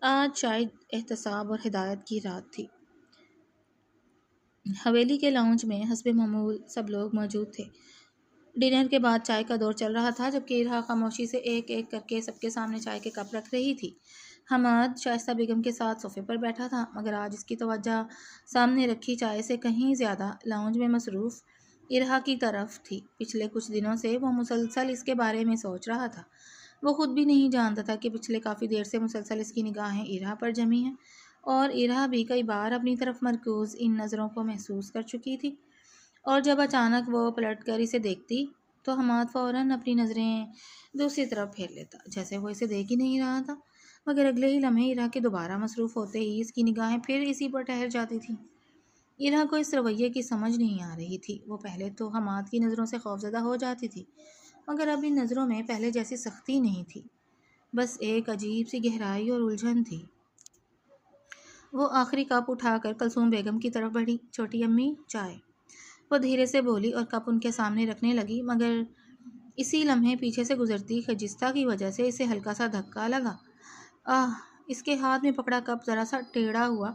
آج شاید احتساب اور ہدایت کی رات تھی۔ حویلی کے لاؤنج میں حسب معمول سب لوگ موجود تھے۔ ڈنر کے بعد چائے کا دور چل رہا تھا، جبکہ ارا خاموشی سے ایک ایک کر کے سب کے سامنے چائے کے کپ رکھ رہی تھی۔ حماد شائستہ بیگم کے ساتھ صوفے پر بیٹھا تھا، مگر آج اس کی توجہ سامنے رکھی چائے سے کہیں زیادہ لاؤنج میں مصروف ارا کی طرف تھی۔ پچھلے کچھ دنوں سے وہ مسلسل اس کے بارے میں سوچ رہا تھا۔ وہ خود بھی نہیں جانتا تھا کہ پچھلے کافی دیر سے مسلسل اس کی نگاہیں ارا پر جمی ہیں، اور ارا بھی کئی بار اپنی طرف مرکوز ان نظروں کو محسوس کر چکی تھی، اور جب اچانک وہ پلٹ کر اسے دیکھتی تو حماد فوراً اپنی نظریں دوسری طرف پھیر لیتا، جیسے وہ اسے دیکھ ہی نہیں رہا تھا، مگر اگلے ہی لمحے ارا کے دوبارہ مصروف ہوتے ہی اس کی نگاہیں پھر اسی پر ٹھہر جاتی تھیں۔ ارا کو اس رویے کی سمجھ نہیں آ رہی تھی۔ وہ پہلے تو حماد کی نظروں سے خوفزدہ ہو جاتی تھی، مگر اب ان نظروں میں پہلے جیسی سختی نہیں تھی، بس ایک عجیب سی گہرائی اور الجھن تھی۔ وہ آخری کپ اٹھا کر کلثوم بیگم کی طرف بڑھی۔ چھوٹی امی، چائے، وہ دھیرے سے بولی اور کپ ان کے سامنے رکھنے لگی، مگر اسی لمحے پیچھے سے گزرتی خجستہ کی وجہ سے اسے ہلکا سا دھکا لگا۔ اس کے ہاتھ میں پکڑا کپ ذرا سا ٹیڑھا ہوا،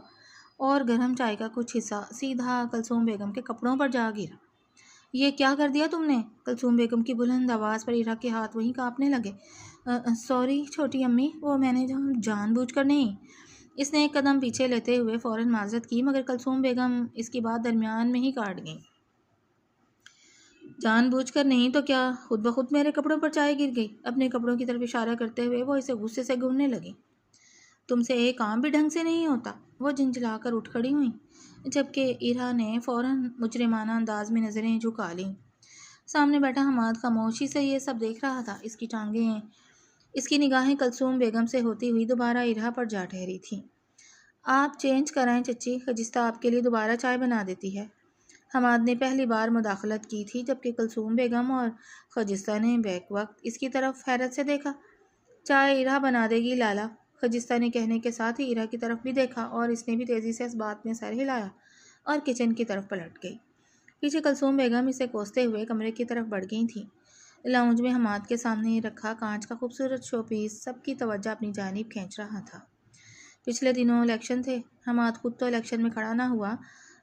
اور گرم چائے کا کچھ حصہ سیدھا کلثوم بیگم کے کپڑوں پر جا گرا۔ یہ کیا کر دیا تم نے؟ کلثوم بیگم کی بلند آواز پر ارا کے ہاتھ وہیں کانپنے لگے۔ سوری چھوٹی امی، وہ میں نے جان بوجھ کر نہیں۔ اس نے ایک قدم پیچھے لیتے ہوئے فوراً معذرت کی، مگر کلثوم بیگم اس کی بات درمیان میں ہی کاٹ گئیں۔ جان بوجھ کر نہیں تو کیا، خود بخود میرے کپڑوں پر چائے گر گئی۔ اپنے کپڑوں کی طرف اشارہ کرتے ہوئے وہ اسے غصے سے گھورنے لگیں۔ تم سے ایک کام بھی ڈھنگ سے نہیں ہوتا۔ وہ جھنجھلا کر اٹھ کھڑی ہوئیں، جبکہ ارا نے فوراً مجرمانہ انداز میں نظریں جھکا لیں۔ سامنے بیٹھا حماد خاموشی سے یہ سب دیکھ رہا تھا۔ اس کی نگاہیں کلثوم بیگم سے ہوتی ہوئی دوبارہ ارا پر جا ٹھہری تھیں۔ آپ چینج کرائیں چچی، خجستہ آپ کے لیے دوبارہ چائے بنا دیتی ہے۔ حماد نے پہلی بار مداخلت کی تھی، جبکہ کلثوم بیگم اور خجستہ نے بیک وقت اس کی طرف حیرت سے دیکھا۔ چائے ارا بنا دے گی لالا، خجستہ نے کہنے کے ساتھ ہی ایرا کی طرف بھی دیکھا اور اس نے بھی تیزی سے اس بات میں سر ہلایا اور کچن کی طرف پلٹ گئی۔ پیچھے کلثوم بیگم اسے کوستے ہوئے کمرے کی طرف بڑھ گئی تھیں۔ لاؤنج میں حماد کے سامنے رکھا کانچ کا خوبصورت شو پیس سب کی توجہ اپنی جانب کھینچ رہا تھا۔ پچھلے دنوں الیکشن تھے۔ حماد خود تو الیکشن میں کھڑا نہ ہوا،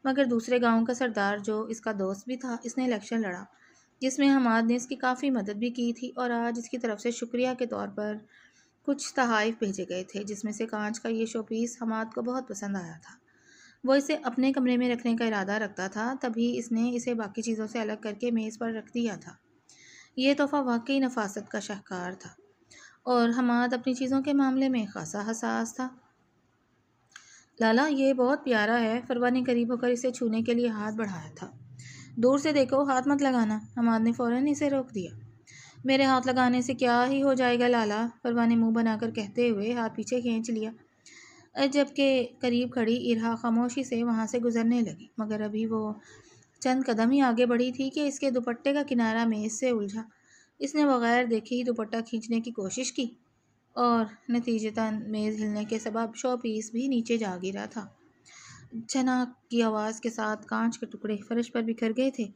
مگر دوسرے گاؤں کا سردار جو اس کا دوست بھی تھا، اس نے الیکشن لڑا، جس میں حماد نے اس کی کافی مدد بھی کی تھی، اور آج اس کی طرف سے شکریہ کے طور پر کچھ تحائف بھیجے گئے تھے، جس میں سے کانچ کا یہ شو پیس حماد کو بہت پسند آیا تھا۔ وہ اسے اپنے کمرے میں رکھنے کا ارادہ رکھتا تھا، تبھی اس نے اسے باقی چیزوں سے الگ کر کے میز پر رکھ دیا تھا۔ یہ تحفہ واقعی نفاست کا شاہکار تھا، اور حماد اپنی چیزوں کے معاملے میں خاصا حساس تھا۔ لالا، یہ بہت پیارا ہے۔ فروا نے قریب ہو کر اسے چھونے کے لیے ہاتھ بڑھایا تھا۔ دور سے دیکھو، ہاتھ مت لگانا۔ حماد نے فوراً اسے روک دیا۔ میرے ہاتھ لگانے سے کیا ہی ہو جائے گا لالا، فروا نے منہ بنا کر کہتے ہوئے ہاتھ پیچھے کھینچ لیا، جبکہ قریب کھڑی ارہا خاموشی سے وہاں سے گزرنے لگی، مگر ابھی وہ چند قدم ہی آگے بڑھی تھی کہ اس کے دوپٹے کا کنارہ میز سے الجھا۔ اس نے بغیر دیکھے ہی دوپٹہ کھینچنے کی کوشش کی، اور نتیجتاً میز ہلنے کے سبب شو پیس بھی نیچے جا گرا تھا۔ جھناک کی آواز کے ساتھ کانچ کے ٹکڑے فرش پر بکھر گئے تھے،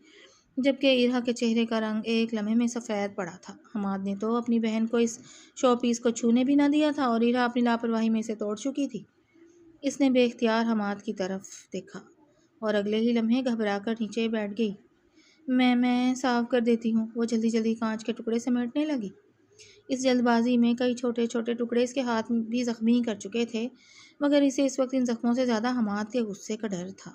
جبکہ ارہا کے چہرے کا رنگ ایک لمحے میں سفید پڑا تھا۔ حماد نے تو اپنی بہن کو اس شو پیس کو چھونے بھی نہ دیا تھا، اور ارہا اپنی لاپرواہی میں اسے توڑ چکی تھی۔ اس نے بے اختیار حماد کی طرف دیکھا اور اگلے ہی لمحے گھبرا کر نیچے بیٹھ گئی۔ میں صاف کر دیتی ہوں۔ وہ جلدی جلدی کانچ کے ٹکڑے سمیٹنے لگی۔ اس جلد بازی میں کئی چھوٹے چھوٹے ٹکڑے اس کے ہاتھ بھی زخمی کر چکے تھے، مگر اسے اس وقت ان زخموں سے زیادہ حماد کے غصے کا ڈر تھا۔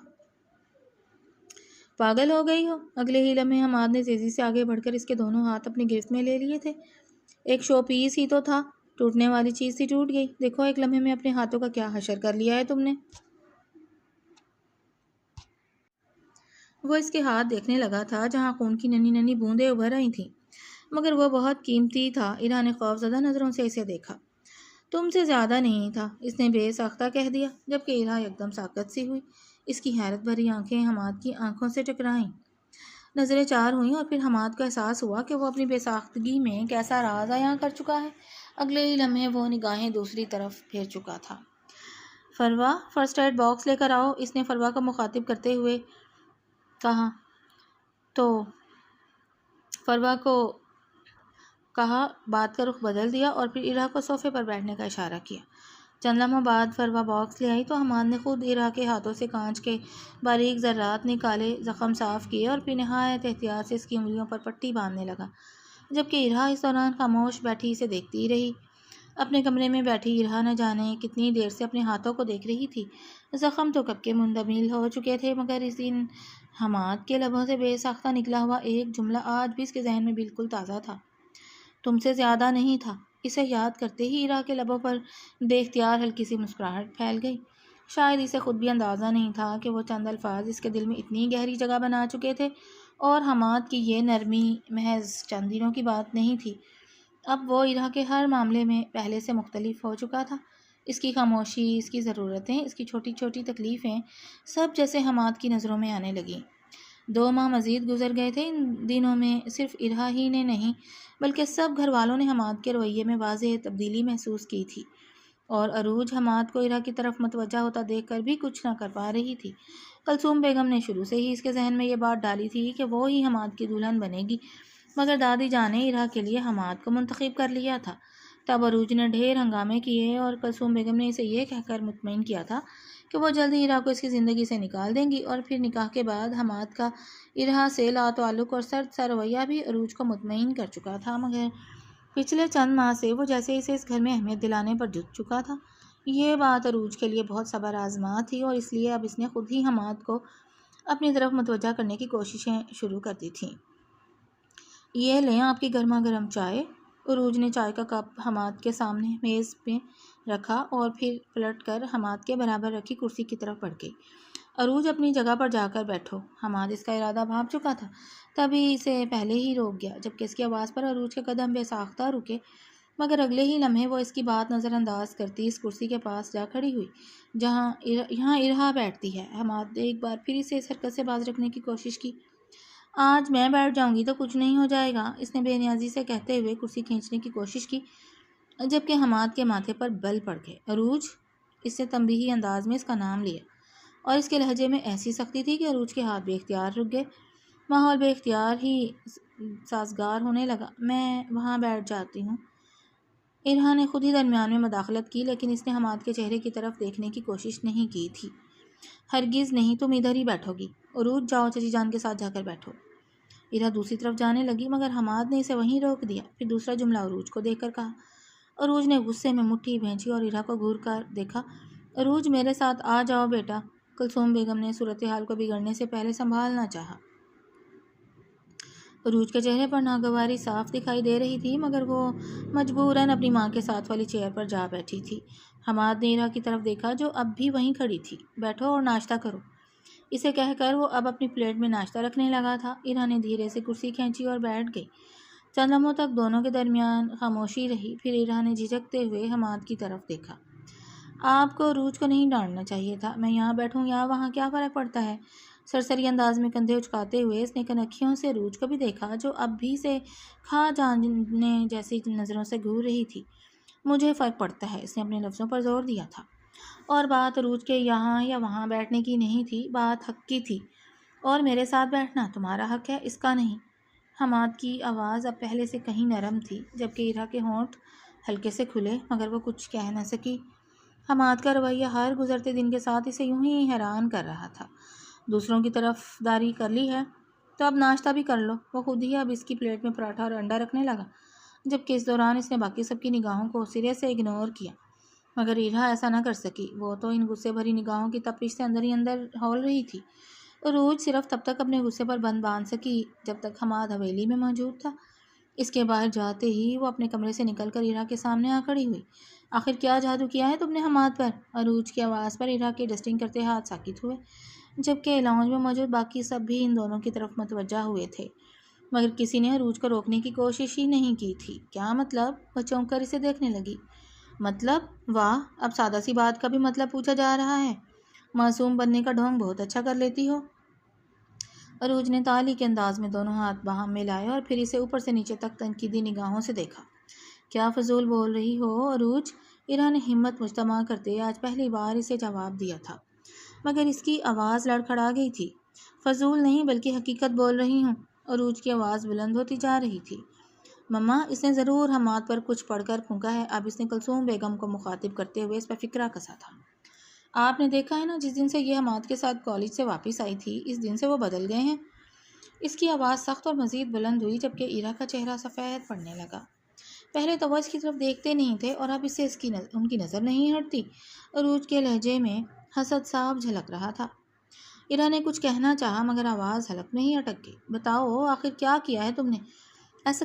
پاگل ہو گئی ہو؟ اگلے ہی لمحے حماد نے تیزی سے آگے بڑھ کر اس کے دونوں ہاتھ اپنی گرفت میں لے لیے تھے۔ ایک شو پیس ہی تو تھا، ٹوٹنے والی چیز ہی ٹوٹ گئی۔ دیکھو ایک لمحے میں اپنے ہاتھوں کا کیا حشر کر لیا ہے تم نے۔ وہ اس کے ہاتھ دیکھنے لگا تھا جہاں خون کی ننھی ننھی بوندیں ابھر رہی تھیں، مگر وہ بہت قیمتی تھا۔ ارہا نے خوفزدہ نظروں سے اسے دیکھا۔ تم سے زیادہ نہیں تھا، اس نے بے ساختہ کہہ دیا، جبکہ ارہا یکدم ساکت سی ہوئی۔ اس کی حیرت بھری آنکھیں حماد کی آنکھوں سے ٹکرائیں، نظریں چار ہوئیں، اور پھر حماد کو احساس ہوا کہ وہ اپنی بے ساختگی میں کیسا راز عیاں کر چکا ہے۔ اگلے ہی لمحے وہ نگاہیں دوسری طرف پھیر چکا تھا۔ فروا، فرسٹ ایڈ باکس لے کر آؤ، اس نے فروا کو مخاطب کرتے ہوئے کہا تو فروا کو کہا، بات کا رخ بدل دیا اور پھر ارہا کو صوفے پر بیٹھنے کا اشارہ کیا۔ چند لمحوں بعد فروا باکس لے آئی تو حماد نے خود ارہا کے ہاتھوں سے کانچ کے باریک ذرات نکالے، زخم صاف کیے، اور پھر نہایت احتیاط سے اس کی انگلیوں پر پٹی باندھنے لگا، جبکہ ارہا اس دوران خاموش بیٹھی اسے دیکھتی رہی۔ اپنے کمرے میں بیٹھی ارہا نہ جانے کتنی دیر سے اپنے ہاتھوں کو دیکھ رہی تھی۔ زخم تو کب کے مندمل ہو چکے تھے، مگر اس دن حماد کے لبوں سے بے ساختہ نکلا ہوا ایک جملہ آج بھی اس کے ذہن میں بالکل تازہ تھا۔ تم سے زیادہ نہیں تھا۔ اسے یاد کرتے ہی ارہا کے لبوں پر بے اختیار ہلکی سی مسکراہٹ پھیل گئی۔ شاید اسے خود بھی اندازہ نہیں تھا کہ وہ چند الفاظ اس کے دل میں اتنی گہری جگہ بنا چکے تھے، اور حماد کی یہ نرمی محض چند دنوں کی بات نہیں تھی۔ اب وہ ارہا کے ہر معاملے میں پہلے سے مختلف ہو چکا تھا۔ اس کی خاموشی، اس کی ضرورتیں، اس کی چھوٹی چھوٹی تکلیفیں سب جیسے حماد کی نظروں میں آنے لگیں۔ 2 ماہ مزید گزر گئے تھے۔ ان دنوں میں صرف ارہا ہی نے نہیں بلکہ سب گھر والوں نے حماد کے رویے میں واضح تبدیلی محسوس کی تھی، اور عروج حماد کو ارہا کی طرف متوجہ ہوتا دیکھ کر بھی کچھ نہ کر پا رہی تھی۔ کلثوم بیگم نے شروع سے ہی اس کے ذہن میں یہ بات ڈالی تھی کہ وہ ہی حماد کی دلہن بنے گی، مگر دادی جان نے ارہا کے لیے حماد کو منتخب کر لیا تھا۔ تب عروج نے ڈھیر ہنگامے کیے، اور کلثوم بیگم نے اسے یہ کہہ کر مطمئن کیا تھا کہ وہ جلد ہی ارہا کو اس کی زندگی سے نکال دیں گی، اور پھر نکاح کے بعد حماد کا ارہا سے لا تعلق اور سرد سا رویہ بھی عروج کو مطمئن کر چکا تھا، مگر پچھلے چند ماہ سے وہ جیسے اسے اس گھر میں اہمیت دلانے پر جت چکا تھا۔ یہ بات عروج کے لیے بہت صبر آزما تھی، اور اس لیے اب اس نے خود ہی حماد کو اپنی طرف متوجہ کرنے کی کوششیں شروع کر دی تھیں۔ یہ لیں آپ کی گرما گرم چائے۔ عروج نے چائے کا کپ حماد کے سامنے میز پہ رکھا اور پھر پلٹ کر حماد کے برابر رکھی کرسی کی طرف بڑھ گئی۔ عروج، اپنی جگہ پر جا کر بیٹھو۔ حماد اس کا ارادہ بھانپ چکا تھا، تبھی اسے پہلے ہی روک گیا، جبکہ اس کی آواز پر عروج کے قدم بے ساختہ رکے، مگر اگلے ہی لمحے وہ اس کی بات نظر انداز کرتی اس کرسی کے پاس جا کھڑی ہوئی یہاں ارہا بیٹھتی ہے۔ حماد نے ایک بار پھر اسے اس حرکت سے باز رکھنے کی کوشش کی۔ آج میں بیٹھ جاؤں گی تو کچھ نہیں ہو جائے گا، اس نے بے نیازی سے کہتے ہوئے کرسی کھینچنے کی کوشش کی۔ جبکہ حماد کے ماتھے پر بل پڑ گئے۔ عروج، اس نے تنبیہی انداز میں اس کا نام لیا اور اس کے لہجے میں ایسی سختی تھی کہ عروج کے ہاتھ بے اختیار رک گئے۔ ماحول بے اختیار ہی سازگار ہونے لگا۔ میں وہاں بیٹھ جاتی ہوں۔ ارہا نے خود ہی درمیان میں مداخلت کی، لیکن اس نے حماد کے چہرے کی طرف دیکھنے کی کوشش نہیں کی تھی۔ ہرگز نہیں، تم ادھر ہی بیٹھو گی۔ عروج، جاؤ چچی جان کے ساتھ جا کر بیٹھو۔ ارہا دوسری طرف جانے لگی، مگر حماد نے اسے وہیں روک دیا۔ پھر دوسرا جملہ عروج کو دیکھ کر کہا۔ عروج نے غصے میں مٹھی بھینچی اور ارہا کو گھور کر دیکھا۔ عروج، میرے ساتھ آ جاؤ بیٹا۔ کلثوم بیگم نے صورتحال کو بگڑنے سے پہلے سنبھالنا چاہا۔ عروج کے چہرے پر ناگواری صاف دکھائی دے رہی تھی، مگر وہ مجبوراً اپنی ماں کے ساتھ والی چیئر پر جا بیٹھی تھی۔ حماد نے ارہا کی طرف دیکھا جو اب بھی وہیں کھڑی تھی۔ بیٹھو اور ناشتہ کرو، اسے کہہ کر وہ اب اپنی پلیٹ میں ناشتہ رکھنے لگا تھا۔ ارہا نے دھیرے سے کرسی کھینچی اور بیٹھ گئی۔ چند لمحوں تک دونوں کے درمیان خاموشی رہی۔ پھر ارہا نے جھجکتے ہوئے حماد کی طرف دیکھا۔ آپ کو عروج کو نہیں ڈانٹنا چاہیے تھا۔ میں یہاں بیٹھوں یا وہاں کیا فرق پڑتا ہے؟ سرسری انداز میں کندھے اچکاتے ہوئے اس نے کنکھیوں سے عروج کو بھی دیکھا جو اب بھی سے کھا جانے جیسی نظروں سے گھور رہی تھی۔ مجھے فرق پڑتا ہے، اس نے اپنے لفظوں پر زور دیا تھا۔ اور بات عروج کے یہاں یا وہاں بیٹھنے کی نہیں تھی، بات حق کی تھی۔ اور میرے ساتھ بیٹھنا تمہارا حق ہے، اس کا نہیں۔ حماد کی آواز اب پہلے سے کہیں نرم تھی، جبکہ ارہا کے ہونٹ ہلکے سے کھلے، مگر وہ کچھ کہہ نہ سکی۔ حماد کا رویہ ہر گزرتے دن کے ساتھ اسے یوں ہی حیران کر رہا تھا۔ دوسروں کی طرف داری کر لی ہے تو اب ناشتہ بھی کر لو۔ وہ خود ہی اب اس کی پلیٹ میں پراٹھا اور انڈا رکھنے لگا، جبکہ اس دوران اس نے باقی سب کی نگاہوں کو سرے سے اگنور کیا۔ مگر ارہا ایسا نہ کر سکی۔ وہ تو ان غصے بھری نگاہوں کی تپش سے اندر ہی اندر ہول رہی تھی۔ عروج صرف تب تک اپنے غصے پر بند باندھ سکی جب تک حماد حویلی میں موجود تھا۔ اس کے باہر جاتے ہی وہ اپنے کمرے سے نکل کر ارہا کے سامنے آ کھڑی ہوئی۔ آخر کیا جادو کیا ہے تم نے حماد پر؟ عروج کی آواز پر ارہا کے ڈسٹنگ کرتے ہاتھ ساکت ہوئے، جبکہ لاؤنج میں موجود باقی سب بھی ان دونوں کی طرف متوجہ ہوئے تھے، مگر کسی نے عروج کو روکنے کی کوشش ہی نہیں کی تھی۔ کیا مطلب؟ وہ چونک کر اسے دیکھنے لگی۔ مطلب؟ واہ، اب سادہ سی بات کا بھی مطلب پوچھا جا رہا ہے۔ معصوم بننے کا ڈھونگ بہت اچھا کر لیتی ہو۔ عروج نے تالی کے انداز میں دونوں ہاتھ باہم میں لائے اور پھر اسے اوپر سے نیچے تک تنقیدی نگاہوں سے دیکھا۔ کیا فضول بول رہی ہو عروج؟ ارہا نے ہمت مجتمع کرتے آج پہلی بار اسے جواب دیا تھا، مگر اس کی آواز لڑکھڑا گئی تھی۔ فضول نہیں بلکہ حقیقت بول رہی ہوں۔ عروج کی آواز بلند ہوتی جا رہی تھی۔ مما، اس نے ضرور حماد پر کچھ پڑھ کر پھونکا ہے۔ اب اس نے کلثوم بیگم کو مخاطب کرتے ہوئے اس پر فکرہ کسا تھا۔ آپ نے دیکھا ہے نا، جس دن سے یہ حماد کے ساتھ کالج سے واپس آئی تھی، اس دن سے وہ بدل گئے ہیں۔ اس کی آواز سخت اور مزید بلند ہوئی، جبکہ ارہا کا چہرہ سفید پڑنے لگا۔ پہلے تو وہ اس کی طرف دیکھتے نہیں تھے اور اب اس سے ان کی نظر نہیں ہٹتی۔ عروج کے لہجے میں حسد صاف جھلک رہا تھا۔ ارہا نے کچھ کہنا چاہا، مگر آواز حلق میں ہی اٹک گئی۔ بتاؤ، آخر کیا کیا ہے تم نے؟ ایسا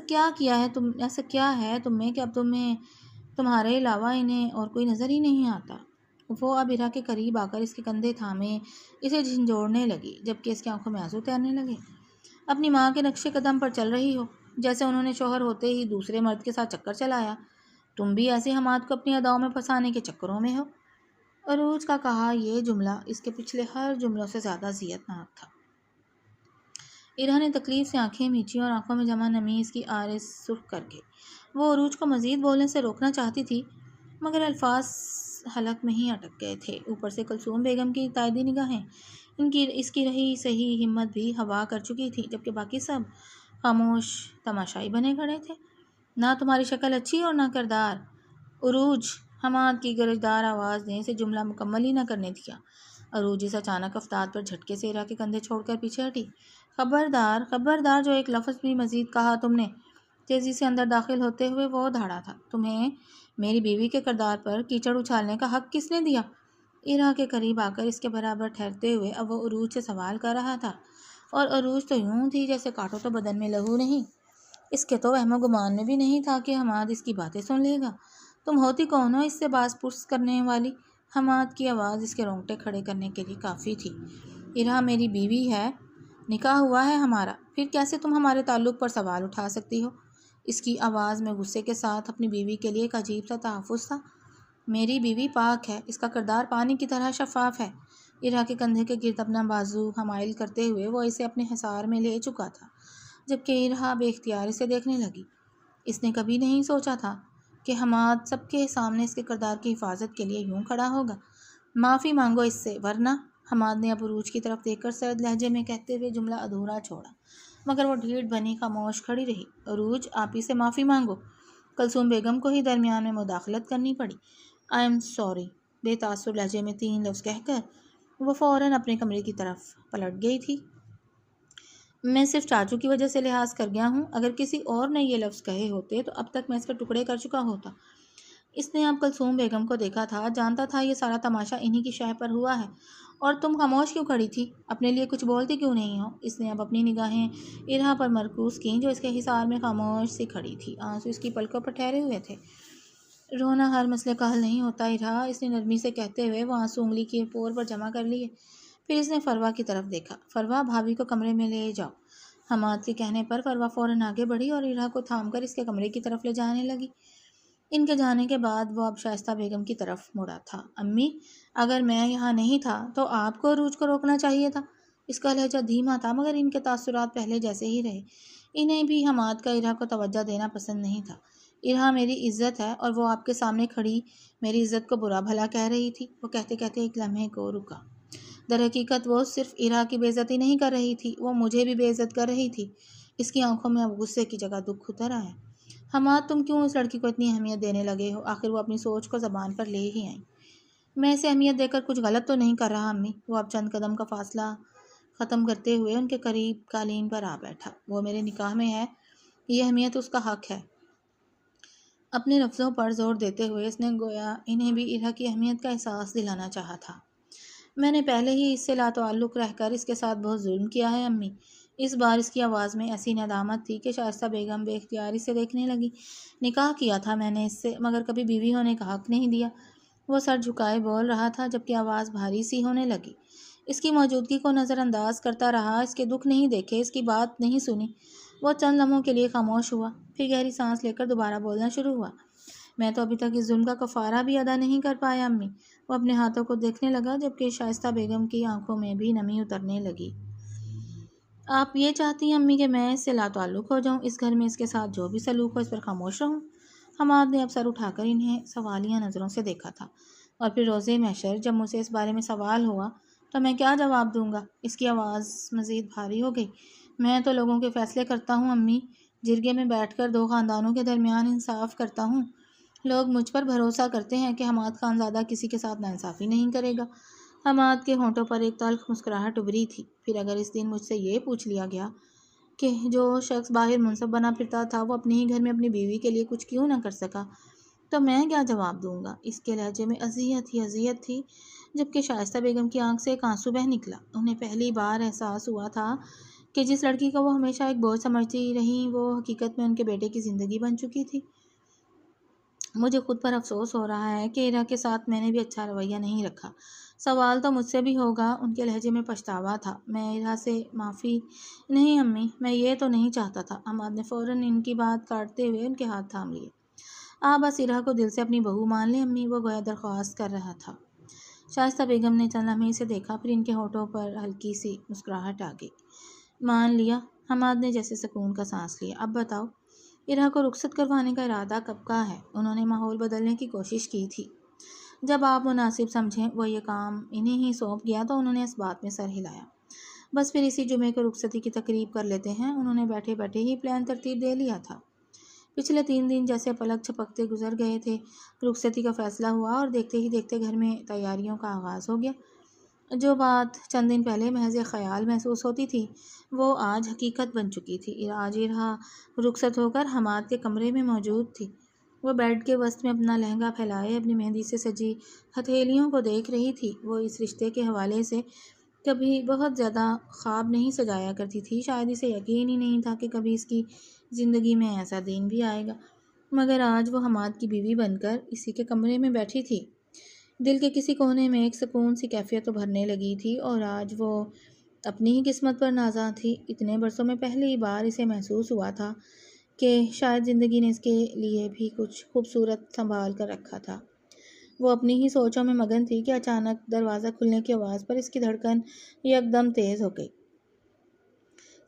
کیا ہے تم میں کہ اب تمہارے علاوہ انہیں اور کوئی نظر ہی نہیں آتا؟ وہ اب ارہا کے قریب آ کر اس کے کندھے تھامے اسے جھنجھوڑنے لگی، جبکہ اس کی آنکھوں میں آنسو تیرنے لگے۔ اپنی ماں کے نقش قدم پر چل رہی ہو، جیسے انہوں نے شوہر ہوتے ہی دوسرے مرد کے ساتھ چکر چلایا۔ تم بھی ایسے حماد کو اپنی اداؤں میں پھنسانے کے چکروں میں ہو۔ عروج کا کہا یہ جملہ اس کے پچھلے ہر جملوں سے زیادہ اذیت ناک تھا۔ ارہا نے تکلیف سے آنکھیں میچی اور آنکھوں میں جمع نمی اس کی آرز سرخ کر گئی۔ وہ عروج کو مزید بولنے سے روکنا چاہتی تھی، مگر الفاظ حلق میں ہی اٹک گئے تھے۔ اوپر سے کلثوم بیگم کی تائیدی نگاہیں اس کی رہی سہی ہمت بھی ہوا کر چکی تھی، جبکہ باقی سب خاموش تماشائی بنے کھڑے تھے۔ نہ تمہاری شکل اچھی اور نہ کردار۔ عروج، حماد کی گرجدار آواز نے اسے جملہ مکمل ہی نہ کرنے دیا۔ عروج اس اچانک افتاد پر جھٹکے سے ارہا کے کندھے چھوڑ کر پیچھے ہٹی۔ خبردار، خبردار، جو ایک لفظ بھی مزید کہا تم نے۔ تیزی سے اندر داخل ہوتے ہوئے وہ دھاڑا تھا۔ تمہیں میری بیوی کے کردار پر کیچڑ اچھالنے کا حق کس نے دیا؟ ارہا کے قریب آ کر اس کے برابر ٹھہرتے ہوئے اب وہ عروج سے سوال کر رہا تھا، اور عروج تو یوں تھی جیسے کاٹو تو بدن میں لہو نہیں۔ اس کے تو وہم و گمان میں بھی نہیں تھا کہ حماد اس کی باتیں سن لے گا۔ تم ہوتی کون ہو اس سے باز پرس کرنے والی؟ حماد کی آواز اس کے رونگٹے کھڑے کرنے کے لیے کافی تھی۔ ارہا میری بیوی ہے، نکاح ہوا ہے ہمارا، پھر کیسے تم ہمارے تعلق پر سوال اٹھا سکتی ہو؟ اس کی آواز میں غصے کے ساتھ اپنی بیوی کے لیے ایک عجیب سا تحفظ تھا۔ میری بیوی پاک ہے، اس کا کردار پانی کی طرح شفاف ہے۔ ارہا کے کندھے کے گرد اپنا بازو حمائل کرتے ہوئے وہ اسے اپنے حصار میں لے چکا تھا، جبکہ ارہا بے اختیار اسے دیکھنے لگی۔ اس نے کبھی نہیں سوچا تھا کہ حماد سب کے سامنے اس کے کردار کی حفاظت کے لیے یوں کھڑا ہوگا؟ معافی مانگو اس سے، ورنہ… حماد نے اب عروج کی طرف دیکھ کر سرد لہجے میں کہتے ہوئے جملہ ادھورا چھوڑا، مگر وہ ڈھیٹ بنی خاموش کھڑی رہی۔ عروج، آپ ہی سے معافی مانگو؟ کلثوم بیگم کو ہی درمیان میں مداخلت کرنی پڑی۔ آئی ایم سوری، بے تاثر لہجے میں 3 لفظ کہہ کر وہ فوراً اپنے کمرے کی طرف پلٹ گئی تھی۔ میں صرف چاچو کی وجہ سے لحاظ کر گیا ہوں، اگر کسی اور نے یہ لفظ کہے ہوتے تو اب تک میں اس کے ٹکڑے کر چکا ہوتا۔ اس نے اب کلثوم بیگم کو دیکھا تھا، جانتا تھا یہ سارا تماشا انہی کی شہ پر ہوا ہے۔ اور تم خاموش کیوں کھڑی تھی؟ اپنے لیے کچھ بولتی کیوں نہیں ہو؟ اس نے اب اپنی نگاہیں ارہا پر مرکوز کیں جو اس کے حصار میں خاموش سی کھڑی تھی۔ آنسو اس کی پلکوں پر ٹھہرے ہوئے تھے۔ رونا ہر مسئلے کا حل نہیں ہوتا ارہا، اس نے نرمی سے کہتے ہوئے وہ آنسو انگلی کے پور پر جمع کر لیے۔ پھر اس نے فروا کی طرف دیکھا۔ فروا، بھابھی کو کمرے میں لے جاؤ۔ حماد کے کہنے پر فروا فوراً آگے بڑھی اور ارہا کو تھام کر اس کے کمرے کی طرف لے جانے لگی۔ ان کے جانے کے بعد وہ اب شائستہ بیگم کی طرف مڑا تھا۔ امی، اگر میں یہاں نہیں تھا تو آپ کو عروج کو روکنا چاہیے تھا۔ اس کا لہجہ دھیما تھا مگر ان کے تاثرات پہلے جیسے ہی رہے۔ انہیں بھی حماد کا ارہا کو توجہ دینا پسند نہیں تھا۔ ارہا میری عزت ہے اور وہ آپ کے سامنے کھڑی میری عزت کو برا بھلا کہہ رہی تھی۔ وہ کہتے کہتے ایک لمحے کو رکا۔ در حقیقت وہ صرف ارہا کی بے عزتی نہیں کر رہی تھی، وہ مجھے بھی بے عزت کر رہی تھی۔ اس کی آنکھوں میں اب غصے کی جگہ دکھ اتر آیا۔ حماد، تم کیوں اس لڑکی کو اتنی اہمیت دینے لگے ہو؟ آخر وہ اپنی سوچ کو زبان پر لے ہی آئیں۔ میں اسے اہمیت دے کر کچھ غلط تو نہیں کر رہا امی۔ وہ اب چند قدم کا فاصلہ ختم کرتے ہوئے ان کے قریب قالین پر آ بیٹھا۔ وہ میرے نکاح میں ہے، یہ اہمیت اس کا حق ہے۔ اپنے لفظوں پر زور دیتے ہوئے اس نے گویا انہیں بھی ارہا کی اہمیت کا احساس دلانا چاہا تھا۔ میں نے پہلے ہی اس سے لاتعلق رہ کر اس کے ساتھ بہت ظلم کیا ہے امی۔ اس بار اس کی آواز میں ایسی ندامت تھی کہ شائستہ بیگم بے اختیار اسے دیکھنے لگی۔ نکاح کیا تھا میں نے اس سے، مگر کبھی بیوی ہونے کا حق نہیں دیا۔ وہ سر جھکائے بول رہا تھا جبکہ آواز بھاری سی ہونے لگی۔ اس کی موجودگی کو نظر انداز کرتا رہا، اس کے دکھ نہیں دیکھے، اس کی بات نہیں سنی۔ وہ چند لمحوں کے لیے خاموش ہوا، پھر گہری سانس لے کر دوبارہ بولنا شروع ہوا۔ میں تو ابھی تک اس ظلم کا کفارہ بھی ادا نہیں کر پایا امی۔ وہ اپنے ہاتھوں کو دیکھنے لگا جبکہ شائستہ بیگم کی آنکھوں میں بھی نمی اترنے لگی۔ آپ یہ چاہتی ہیں امی کہ میں اس سے لاتعلق ہو جاؤں، اس گھر میں اس کے ساتھ جو بھی سلوک ہو اس پر خاموش رہوں؟ حماد نے اب سر اٹھا کر انہیں سوالیہ نظروں سے دیکھا تھا۔ اور پھر روز محشر جب مجھ سے اس بارے میں سوال ہوا تو میں کیا جواب دوں گا؟ اس کی آواز مزید بھاری ہو گئی۔ میں تو لوگوں کے فیصلے کرتا ہوں امی، جرگے میں بیٹھ کر 2 خاندانوں کے درمیان انصاف کرتا ہوں۔ لوگ مجھ پر بھروسہ کرتے ہیں کہ حماد خانزادہ کسی کے ساتھ ناانصافی نہیں کرے گا۔ حماد کے ہونٹوں پر ایک تلخ مسکراہٹ ابھری تھی۔ پھر اگر اس دن مجھ سے یہ پوچھ لیا گیا کہ جو شخص باہر منصب بنا پھرتا تھا وہ اپنے ہی گھر میں اپنی بیوی کے لیے کچھ کیوں نہ کر سکا، تو میں کیا جواب دوں گا؟ اس کے لہجے میں اذیت ہی اذیت تھی، جبکہ شائستہ بیگم کی آنکھ سے ایک آنسو بہہ نکلا۔ انہیں پہلی بار احساس ہوا تھا کہ جس لڑکی کو وہ ہمیشہ ایک بوجھ سمجھتی رہیں وہ حقیقت میں ان کے بیٹے کی زندگی بن چکی تھی۔ مجھے خود پر افسوس ہو رہا ہے کہ ارہا کے ساتھ میں نے بھی اچھا رویہ نہیں رکھا۔ سوال تو مجھ سے بھی ہوگا۔ ان کے لہجے میں پچھتاوا تھا۔ میں ارہا سے معافی… نہیں امی، میں یہ تو نہیں چاہتا تھا۔ حماد نے فوراً ان کی بات کاٹتے ہوئے ان کے ہاتھ تھام لیے۔ آپ بس ارہا کو دل سے اپنی بہو مان لیں امی، وہ گویا درخواست کر رہا تھا۔ شائستہ بیگم نے چند لمحے اسے دیکھا، پھر ان کے ہونٹوں پر ہلکی سی مسکراہٹ آ گئی۔ مان لیا؟ حماد نے جیسے سکون کا سانس لیا۔ اب بتاؤ، ارہا کو رخصت کروانے کا ارادہ کب کا ہے؟ انہوں نے ماحول بدلنے کی کوشش کی تھی۔ جب آپ مناسب سمجھیں۔ وہ یہ کام انہیں ہی سونپ گیا تو انہوں نے اس بات میں سر ہلایا۔ بس پھر اسی جمعے کو رخصتی کی تقریب کر لیتے ہیں۔ انہوں نے بیٹھے بیٹھے ہی پلان ترتیب دے لیا تھا۔ پچھلے 3 دن جیسے پلک جھپکتے گزر گئے تھے۔ رخصتی کا فیصلہ ہوا اور دیکھتے ہی دیکھتے گھر میں تیاریوں کا آغاز ہو گیا۔ جو بات چند دن پہلے محض خیال محسوس ہوتی تھی وہ آج حقیقت بن چکی تھی۔ آج ارہا رخصت ہو کر حماد کے کمرے میں موجود تھی۔ وہ بیڈ کے وسط میں اپنا لہنگا پھیلائے اپنی مہندی سے سجی ہتھیلیوں کو دیکھ رہی تھی۔ وہ اس رشتے کے حوالے سے کبھی بہت زیادہ خواب نہیں سجایا کرتی تھی، شاید اسے یقین ہی نہیں تھا کہ کبھی اس کی زندگی میں ایسا دن بھی آئے گا، مگر آج وہ حماد کی بیوی بن کر اسی کے کمرے میں بیٹھی تھی۔ دل کے کسی کونے میں ایک سکون سی کیفیت ابھرنے لگی تھی اور آج وہ اپنی ہی قسمت پر نازاں تھی۔ اتنے برسوں میں پہلی بار اسے محسوس ہوا تھا کہ شاید زندگی نے اس کے لیے بھی کچھ خوبصورت سنبھال کر رکھا تھا۔ وہ اپنی ہی سوچوں میں مگن تھی کہ اچانک دروازہ کھلنے کی آواز پر اس کی دھڑکن یکدم تیز ہو گئی۔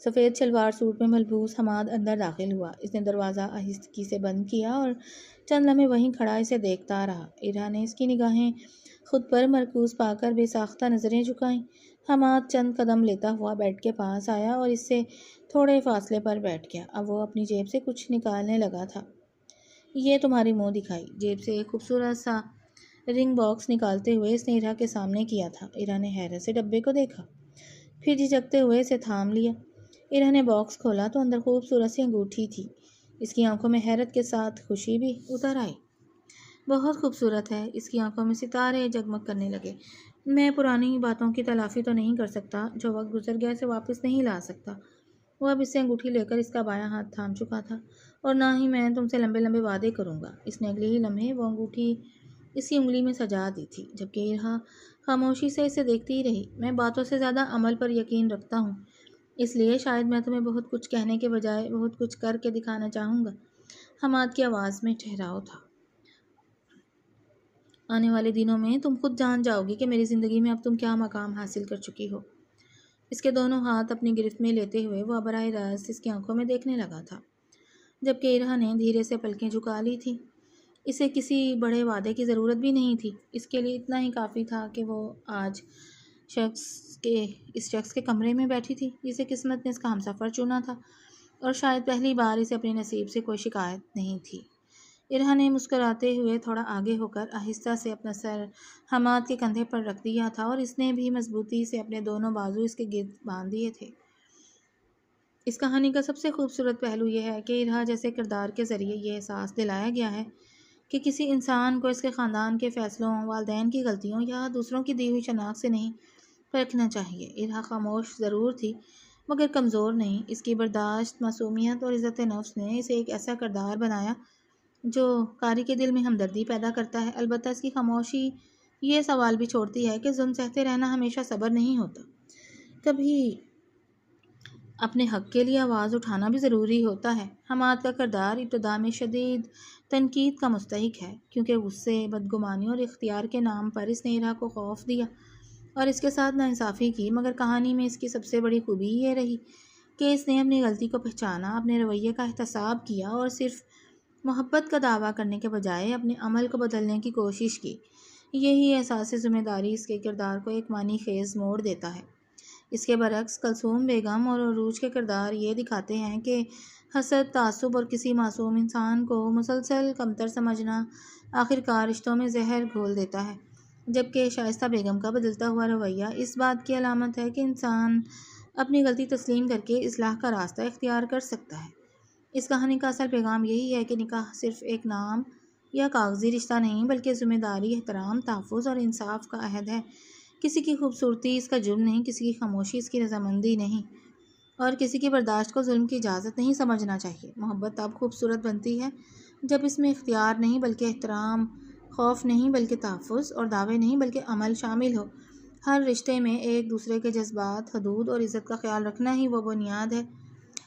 سفید شلوار سوٹ میں ملبوس حماد اندر داخل ہوا۔ اس نے دروازہ آہستگی سے بند کیا اور چند لمحے وہیں کھڑا اسے دیکھتا رہا۔ ارہا نے اس کی نگاہیں خود پر مرکوز پا کر بے ساختہ نظریں جھکائیں۔ حماد چند قدم لیتا ہوا بیڈ کے پاس آیا اور اس سے تھوڑے فاصلے پر بیٹھ گیا۔ اب وہ اپنی جیب سے کچھ نکالنے لگا تھا۔ یہ تمہاری منہ دکھائی۔ جیب سے ایک خوبصورت سا رنگ باکس نکالتے ہوئے اس نے ارہا کے سامنے کیا تھا۔ ارہا نے حیرت سے ڈبے کو دیکھا، پھر جھجکتے ہوئے اسے تھام لیا۔ ارہا نے باکس کھولا تو اندر خوبصورت سی انگوٹھی تھی۔ اس کی آنکھوں میں حیرت کے ساتھ خوشی بھی اتر آئی۔ بہت خوبصورت ہے۔ اس کی آنکھوں میں ستارے جگمگ کرنے لگے۔ میں پرانی باتوں کی تلافی تو نہیں کر سکتا، جو وقت گزر گیا اسے واپس نہیں لا سکتا۔ وہ اب اس سے انگوٹھی لے کر اس کا بایاں ہاتھ تھام چکا تھا، اور نہ ہی میں تم سے لمبے لمبے وعدے کروں گا۔ اس نے اگلے ہی لمحے وہ انگوٹھی اس کی انگلی میں سجا دی تھی، جبکہ ارہا خاموشی سے اسے دیکھتی ہی رہی۔ میں باتوں سے زیادہ عمل پر یقین رکھتا ہوں، اس لیے شاید میں تمہیں بہت کچھ کہنے کے بجائے بہت کچھ کر کے دکھانا چاہوں گا۔ حماد کی آواز میں ٹھہراؤ تھا۔ آنے والے دنوں میں تم خود جان جاؤ گی کہ میری زندگی میں اب تم کیا مقام حاصل کر چکی ہو۔ اس کے دونوں ہاتھ اپنی گرفت میں لیتے ہوئے وہ براہ راست اس کی آنکھوں میں دیکھنے لگا تھا، جبکہ ارہا نے دھیرے سے پلکیں جھکا لی تھیں۔ اسے کسی بڑے وعدے کی ضرورت بھی نہیں تھی۔ اس کے لیے اتنا ہی کافی تھا کہ وہ آج اس شخص کے کمرے میں بیٹھی تھی جسے قسمت نے اس کا ہمسفر چنا تھا، اور شاید پہلی بار اسے اپنے نصیب سے کوئی شکایت نہیں تھی۔ ارہا نے مسکراتے ہوئے تھوڑا آگے ہو کر آہستہ سے اپنا سر حماد کے کندھے پر رکھ دیا تھا، اور اس نے بھی مضبوطی سے اپنے دونوں بازو اس کے گرد باندھ دیے تھے۔ اس کہانی کا سب سے خوبصورت پہلو یہ ہے کہ ارہا جیسے کردار کے ذریعے یہ احساس دلایا گیا ہے کہ کسی انسان کو اس کے خاندان کے فیصلوں، والدین کی غلطیوں یا دوسروں کی دی ہوئی شناخت سے نہیں پرکھنا چاہیے۔ ارہا خاموش ضرور تھی، مگر کمزور نہیں۔ اس کی برداشت، معصومیت اور عزت نفس نے اسے ایک ایسا کردار بنایا جو قاری کے دل میں ہمدردی پیدا کرتا ہے۔ البتہ اس کی خاموشی یہ سوال بھی چھوڑتی ہے کہ ظلم سہتے رہنا ہمیشہ صبر نہیں ہوتا۔ کبھی اپنے حق کے لیے آواز اٹھانا بھی ضروری ہوتا ہے۔ حماد کا کردار ابتدا میں شدید تنقید کا مستحق ہے، کیونکہ غصے، بدگمانی اور اختیار کے نام پر اس نے ارہا کو خوف دیا اور اس کے ساتھ ناانصافی کی، مگر کہانی میں اس کی سب سے بڑی خوبی یہ رہی کہ اس نے اپنی غلطی کو پہچانا، اپنے رویے کا احتساب کیا اور صرف محبت کا دعویٰ کرنے کے بجائے اپنے عمل کو بدلنے کی کوشش کی۔ یہی احساس ذمہ داری اس کے کردار کو ایک معنی خیز موڑ دیتا ہے۔ اس کے برعکس کلثوم بیگم اور عروج کے کردار یہ دکھاتے ہیں کہ حسد، تعصب اور کسی معصوم انسان کو مسلسل کمتر سمجھنا آخرکار رشتوں میں زہر گھول دیتا ہے، جبکہ شائستہ بیگم کا بدلتا ہوا رویہ اس بات کی علامت ہے کہ انسان اپنی غلطی تسلیم کر کے اصلاح کا راستہ اختیار کر سکتا ہے۔ اس کہانی کا اصل پیغام یہی ہے کہ نکاح صرف ایک نام یا کاغذی رشتہ نہیں، بلکہ ذمہ داری، احترام، تحفظ اور انصاف کا عہد ہے۔ کسی کی خوبصورتی اس کا جرم نہیں، کسی کی خاموشی اس کی رضامندی نہیں، اور کسی کی برداشت کو ظلم کی اجازت نہیں سمجھنا چاہیے۔ محبت تب خوبصورت بنتی ہے جب اس میں اختیار نہیں بلکہ احترام، خوف نہیں بلکہ تحفظ، اور دعوے نہیں بلکہ عمل شامل ہو۔ ہر رشتے میں ایک دوسرے کے جذبات، حدود اور عزت کا خیال رکھنا ہی وہ بنیاد ہے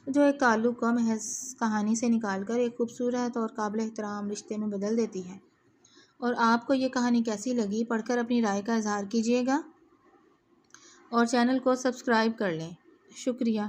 جو ایک تعلق کو محض کہانی سے نکال کر ایک خوبصورت اور قابل احترام رشتے میں بدل دیتی ہے۔ اور آپ کو یہ کہانی کیسی لگی؟ پڑھ کر اپنی رائے کا اظہار کیجیے گا اور چینل کو سبسکرائب کر لیں۔ شکریہ۔